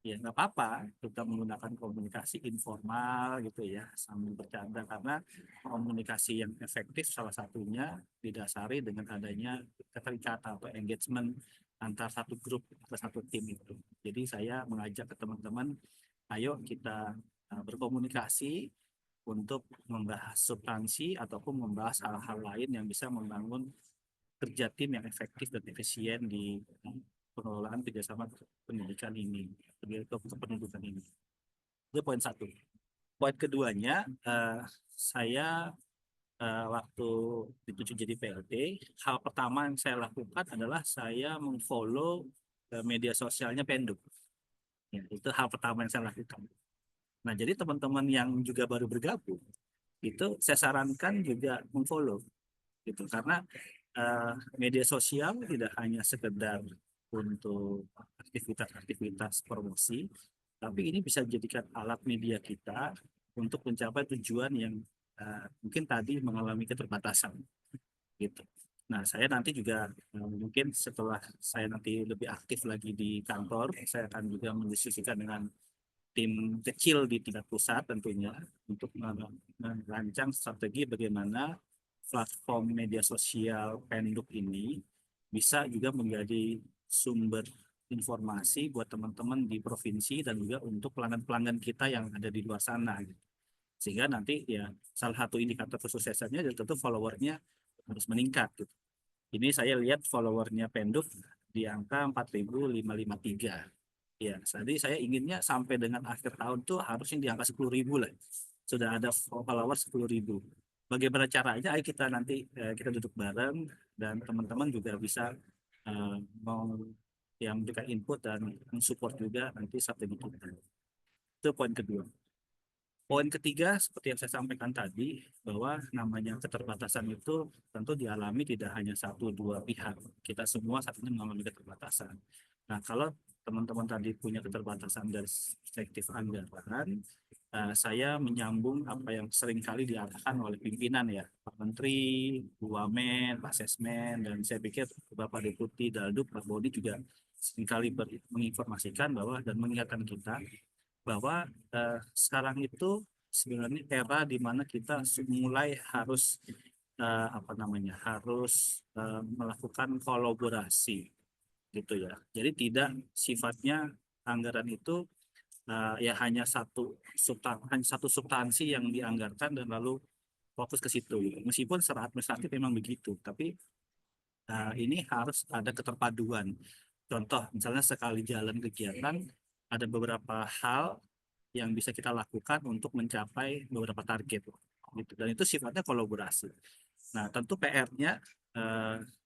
Ya nggak apa-apa kita menggunakan komunikasi informal gitu ya sambil bercanda, karena komunikasi yang efektif salah satunya didasari dengan adanya keterikatan atau engagement antar satu grup atau satu tim itu. Jadi saya mengajak ke teman-teman, ayo kita berkomunikasi untuk membahas substansi ataupun membahas hal-hal lain yang bisa membangun kerja tim yang efektif dan efisien di pengelolaan kerjasama pendidikan ini, kependudukan ini. Itu poin satu. Poin keduanya, saya waktu dituju jadi PLT, hal pertama yang saya lakukan adalah saya mengfollow media sosialnya Penduk. Ya, itu hal pertama yang saya lakukan. Nah, jadi teman-teman yang juga baru bergabung, itu saya sarankan juga mengfollow, gitu, karena media sosial tidak hanya sekedar untuk aktivitas-aktivitas promosi, tapi ini bisa dijadikan alat media kita untuk mencapai tujuan yang mungkin tadi mengalami keterbatasan, gitu. Nah, saya nanti juga mungkin setelah saya nanti lebih aktif lagi di kantor, saya akan juga mendiskusikan dengan tim kecil di tingkat pusat tentunya untuk merancang strategi bagaimana platform media sosial Penduk ini bisa juga menjadi sumber informasi buat teman-teman di provinsi dan juga untuk pelanggan-pelanggan kita yang ada di luar sana, gitu. Sehingga nanti ya salah satu indikator kesuksesannya adalah tentu followernya harus meningkat, gitu. Ini saya lihat followernya Penduk di angka 4.553. Ya, jadi saya inginnya sampai dengan akhir tahun tuh harusnya di angka 10.000 lah. Sudah ada follower 10.000. Bagaimana caranya? Ayo kita nanti kita duduk bareng dan teman-teman juga bisa mau yang memberikan input dan mensupport juga nanti strategi kita. Itu poin kedua. Poin ketiga, seperti yang saya sampaikan tadi, bahwa namanya keterbatasan itu tentu dialami tidak hanya satu dua pihak. Kita semua saat ini mengalami keterbatasan. Nah, kalau teman-teman tadi punya keterbatasan dari perspektif anggaran, saya menyambung apa yang seringkali diarahkan oleh pimpinan ya, Pak Menteri, Bu Wamen, Pak Sesmen, dan saya pikir Bapak Deputi Dalduk, Pak Bodi juga seringkali menginformasikan bahwa dan mengingatkan kita bahwa sekarang itu sebenarnya era di mana kita mulai harus melakukan kolaborasi, gitu ya. Jadi tidak sifatnya anggaran itu ya hanya satu substansi yang dianggarkan dan lalu fokus ke situ. Meskipun secara administratif memang begitu, tapi ini harus ada keterpaduan. Contoh, misalnya sekali jalan kegiatan, ada beberapa hal yang bisa kita lakukan untuk mencapai beberapa target, gitu. Dan itu sifatnya kolaborasi. Nah, tentu PR-nya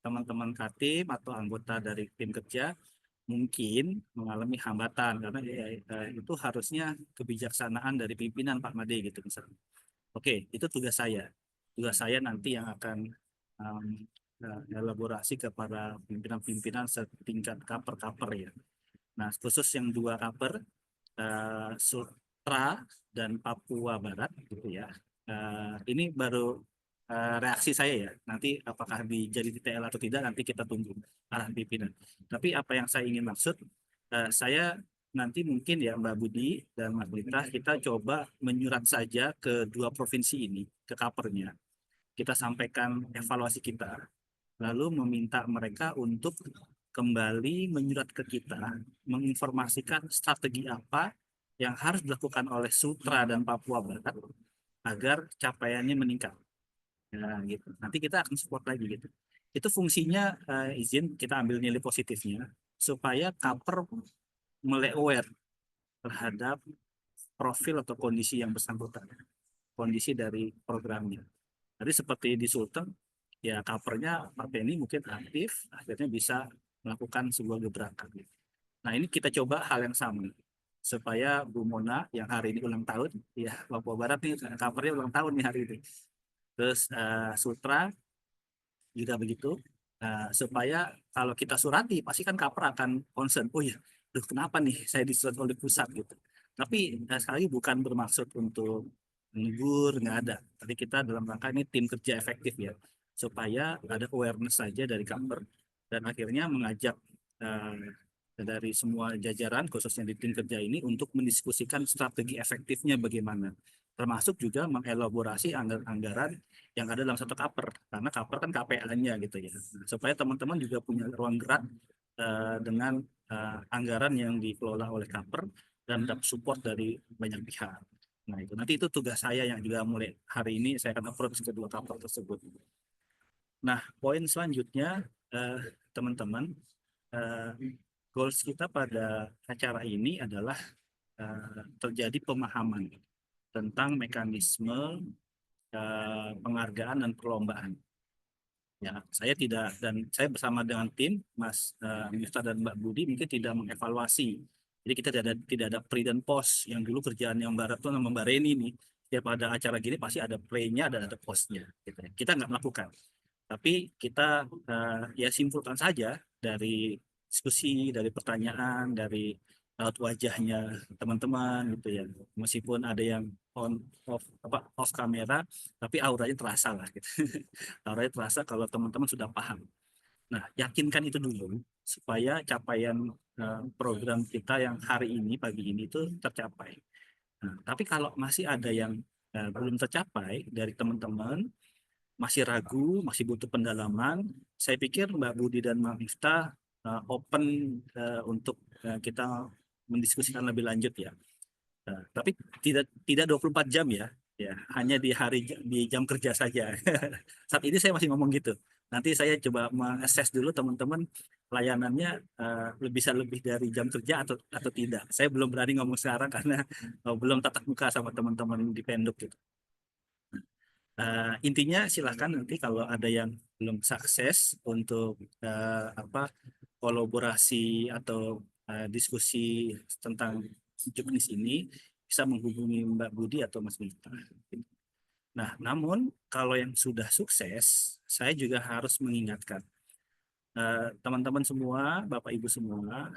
teman-teman Katim atau anggota dari tim kerja mungkin mengalami hambatan karena itu harusnya kebijaksanaan dari pimpinan Pak Made, gitu misalnya. Oke, itu tugas saya. Tugas saya nanti yang akan elaborasi kepada pimpinan-pimpinan setingkat kaper-kaper ya. Nah, khusus yang dua kaper, Sutra dan Papua Barat, gitu ya. Ini baru reaksi saya ya. Nanti apakah jadi TL atau tidak nanti kita tunggu arahan pimpinan. Tapi apa yang saya ingin maksud, saya nanti mungkin ya Mbak Budi dan Mas Lita, kita coba menyurat saja ke dua provinsi ini, ke kapernya. Kita sampaikan evaluasi kita, lalu meminta mereka untuk kembali menyurat ke kita, menginformasikan strategi apa yang harus dilakukan oleh Sutra dan Papua Barat agar capaiannya meningkat. Nah, gitu. Nanti kita akan support lagi, gitu. Itu fungsinya izin kita ambil nilai positifnya supaya Kaper mulai aware terhadap profil atau kondisi yang bersangkutan, kondisi dari programnya. Jadi seperti di Sulteng, ya covernya Pak Penny mungkin aktif, akhirnya bisa melakukan sebuah gebrakan. Nah ini kita coba hal yang sama, supaya Bu Mona yang hari ini ulang tahun, ya Papua Barat nih covernya ulang tahun nih hari ini. Terus Sutra juga begitu, supaya kalau kita surati pasti kan cover akan concern, oh ya, duh kenapa nih saya disurat oleh pusat gitu. Tapi sekali bukan bermaksud untuk menegur, nggak ada. Tapi kita dalam rangka ini tim kerja efektif ya, supaya ada awareness saja dari cover dan akhirnya mengajak dari semua jajaran khususnya di tim kerja ini untuk mendiskusikan strategi efektifnya bagaimana, termasuk juga mengelaborasi anggaran yang ada dalam satu cover, karena cover kan KPA-nya gitu ya, supaya teman-teman juga punya ruang gerak dengan anggaran yang dikelola oleh cover dan dapat support dari banyak pihak. Nah itu nanti itu tugas saya yang juga mulai hari ini saya akan approach kedua cover tersebut. Nah poin selanjutnya teman-teman, goals kita pada acara ini adalah terjadi pemahaman tentang mekanisme penghargaan dan perlombaan. Ya, saya tidak, dan saya bersama dengan tim Mas Miftah dan Mbak Budi mungkin tidak mengevaluasi. Jadi kita tidak ada pre dan post yang dulu kerjaan yang Barat tuh Mbak Reni nih. Setiap ada acara gini pasti ada pre-nya dan ada post-nya. Gitu. Kita nggak melakukan. Tapi kita ya simpulkan saja dari diskusi, dari pertanyaan, dari wajahnya teman-teman gitu ya. Meskipun ada yang off kamera, tapi auranya terasa lah gitu. Auranya terasa kalau teman-teman sudah paham. Nah, yakinkan itu dulu supaya capaian program kita yang hari ini pagi ini itu tercapai. Nah, tapi kalau masih ada yang belum tercapai dari teman-teman, masih ragu, masih butuh pendalaman, saya pikir Mbak Budi dan Mbak Miftah open untuk kita mendiskusikan lebih lanjut ya. Tapi tidak 24 jam ya, hanya di jam kerja saja. Saat ini saya masih ngomong gitu. Nanti saya coba mengakses dulu teman-teman layanannya bisa lebih dari jam kerja atau tidak. Saya belum berani ngomong sekarang karena belum tatap muka sama teman-teman di Penduk gitu. Intinya silahkan nanti kalau ada yang belum sukses untuk kolaborasi atau diskusi tentang jenis ini bisa menghubungi Mbak Budi atau Mas Miftah. Nah, namun kalau yang sudah sukses, saya juga harus mengingatkan teman-teman semua, Bapak Ibu semua,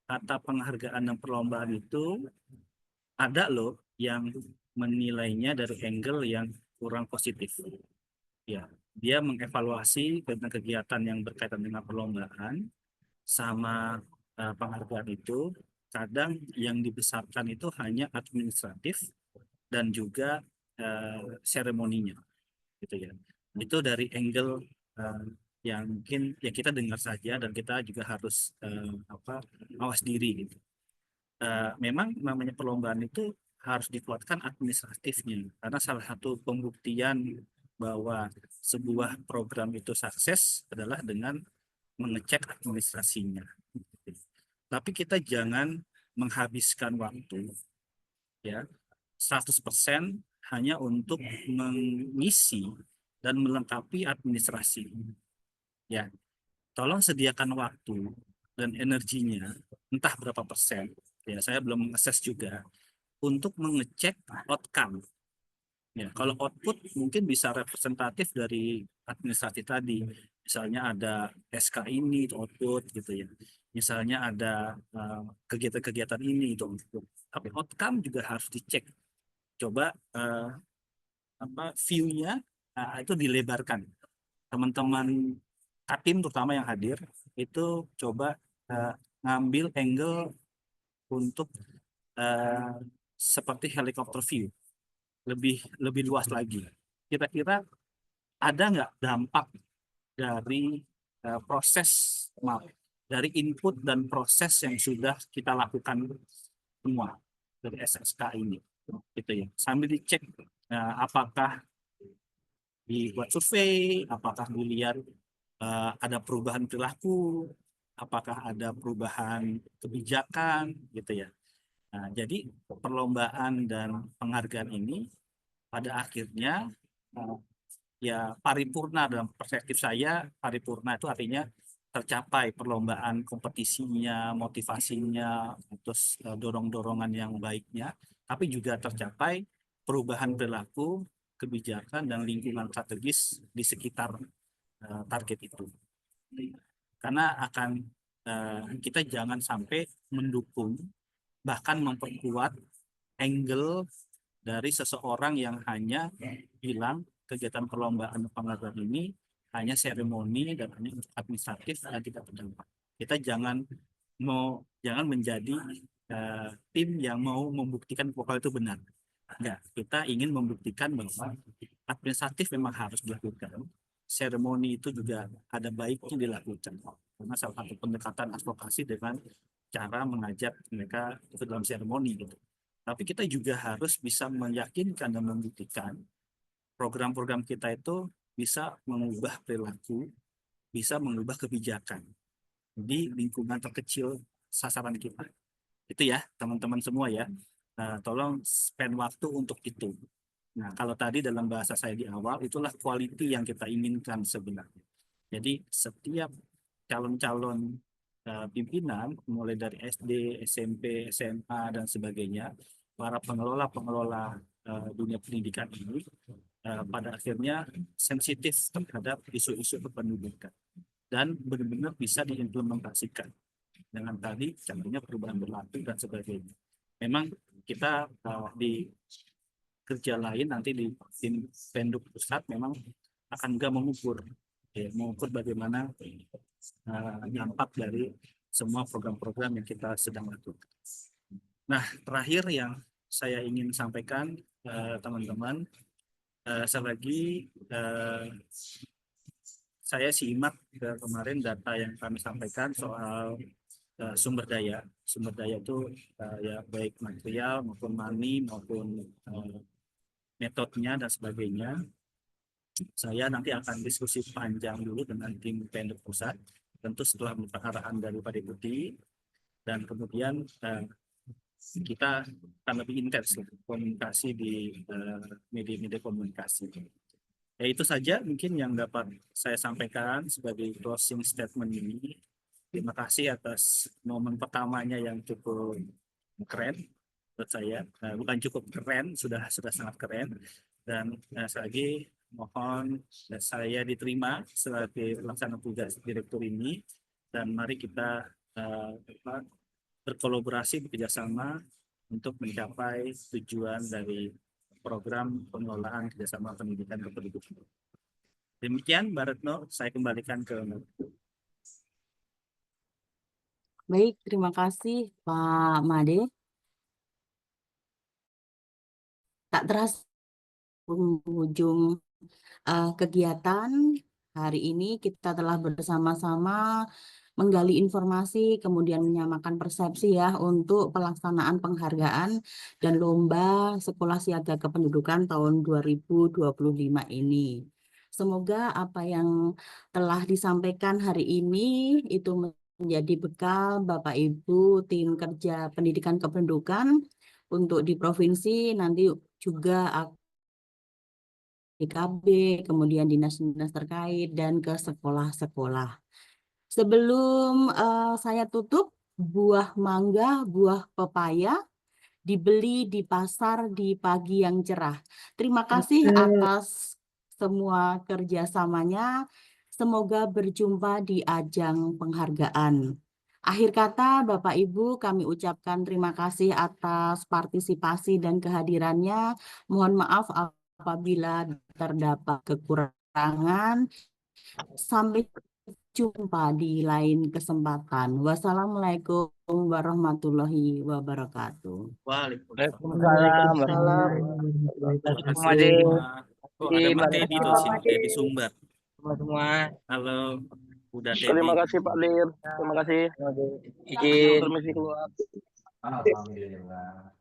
kata penghargaan dan perlombaan itu ada loh yang menilainya dari angle yang kurang positif. Ya, dia mengevaluasi kegiatan yang berkaitan dengan perlombaan sama penghargaan itu, kadang yang dibesarkan itu hanya administratif dan juga seremoninya, gitu ya. Itu dari angle yang mungkin ya kita dengar saja dan kita juga harus awas diri gitu. Memang namanya perlombaan itu harus dikuatkan administratifnya karena salah satu pembuktian bahwa sebuah program itu sukses adalah dengan mengecek administrasinya. Tapi kita jangan menghabiskan waktu ya 100% hanya untuk mengisi dan melengkapi administrasi. Ya, tolong sediakan waktu dan energinya entah berapa persen. Ya, saya belum mengakses juga untuk mengecek outcome. Ya, kalau output mungkin bisa representatif dari administrasi tadi. Misalnya ada SK ini itu output gitu ya. Misalnya ada kegiatan-kegiatan ini itu output. Tapi outcome juga harus dicek. Coba view-nya itu dilebarkan. Teman-teman Katim terutama yang hadir itu coba ngambil angle untuk seperti helikopter view, lebih luas lagi. Kira-kira ada nggak dampak dari dari input dan proses yang sudah kita lakukan semua dari SSK ini, gitu ya. Sambil dicek apakah dibuat survei, apakah dilihat ada perubahan perilaku, apakah ada perubahan kebijakan, gitu ya. Nah, jadi perlombaan dan penghargaan ini pada akhirnya ya paripurna, dalam perspektif saya paripurna itu artinya tercapai perlombaan, kompetisinya, motivasinya, terus dorong-dorongan yang baiknya, tapi juga tercapai perubahan perilaku, kebijakan, dan lingkungan strategis di sekitar target itu. Karena akan kita jangan sampai mendukung, bahkan memperkuat angle dari seseorang yang hanya bilang kegiatan perlombaan penghargaan ini hanya seremoni dan hanya administratif dan tidak berdampak. Kita jangan menjadi tim yang mau membuktikan bahwa itu benar. Enggak, kita ingin membuktikan bahwa administratif memang harus dilakukan. Seremoni itu juga ada baiknya dilakukan. Karena salah satu pendekatan advokasi dengan cara mengajak mereka ke dalam seremoni gitu. Tapi kita juga harus bisa meyakinkan dan membuktikan program-program kita itu bisa mengubah perilaku, bisa mengubah kebijakan di lingkungan terkecil sasaran kita. Itu ya teman-teman semua ya. Tolong spend waktu untuk itu. Nah, kalau tadi dalam bahasa saya di awal, itulah quality yang kita inginkan sebenarnya. Jadi setiap calon-calon pimpinan, mulai dari SD, SMP, SMA, dan sebagainya, para pengelola dunia pendidikan ini pada akhirnya sensitif terhadap isu-isu kependudukan dan benar-benar bisa diimplementasikan dengan tadi contohnya perubahan perilaku dan sebagainya. Memang kita di kerja lain nanti di tim Penduk pusat memang akan juga mengukur bagaimana dampak dari semua program-program yang kita sedang lakukan. Nah, terakhir yang saya ingin sampaikan teman-teman, selagi saya simak kemarin data yang kami sampaikan soal sumber daya itu ya baik material maupun money maupun metodenya dan sebagainya. Saya nanti akan diskusi panjang dulu dengan tim Penduk pusat, tentu setelah mendapat arahan dari Pak Deputi, dan kemudian kita akan lebih intens komunikasi di media-media komunikasi. Ya, itu saja mungkin yang dapat saya sampaikan sebagai closing statement ini. Terima kasih atas momen pertamanya yang cukup keren buat saya. Bukan cukup keren, sudah sangat keren. Dan sekali lagi mohon saya diterima sebagai pelaksana tugas direktur ini, dan mari kita berkolaborasi, bekerjasama untuk mencapai tujuan dari program pengelolaan kerjasama pendidikan kependudukan. Demikian Mbak Retno, saya kembalikan ke Mbak. Baik, terima kasih Pak Made. Tak terasa penghujung kegiatan hari ini, kita telah bersama-sama menggali informasi, kemudian menyamakan persepsi ya untuk pelaksanaan penghargaan dan lomba Sekolah Siaga Kependudukan tahun 2025 ini. Semoga apa yang telah disampaikan hari ini itu menjadi bekal Bapak Ibu tim kerja pendidikan kependudukan untuk di provinsi, nanti juga DKB, kemudian dinas-dinas terkait, dan ke sekolah-sekolah. Sebelum saya tutup, buah mangga, buah pepaya dibeli di pasar di pagi yang cerah. Terima kasih atas semua kerjasamanya. Semoga berjumpa di ajang penghargaan. Akhir kata, Bapak Ibu, kami ucapkan terima kasih atas partisipasi dan kehadirannya. Mohon maaf apabila terdapat kekurangan. Sampai jumpa di lain kesempatan. Wassalamualaikum warahmatullahi wabarakatuh. Waalaikumsalam. Ada Pak Dedi di Sumber. Semua. Halo, udah Dedi. Terima kasih Pak Dir. Terima kasih. Izin. Permisi keluar. Alhamdulillah.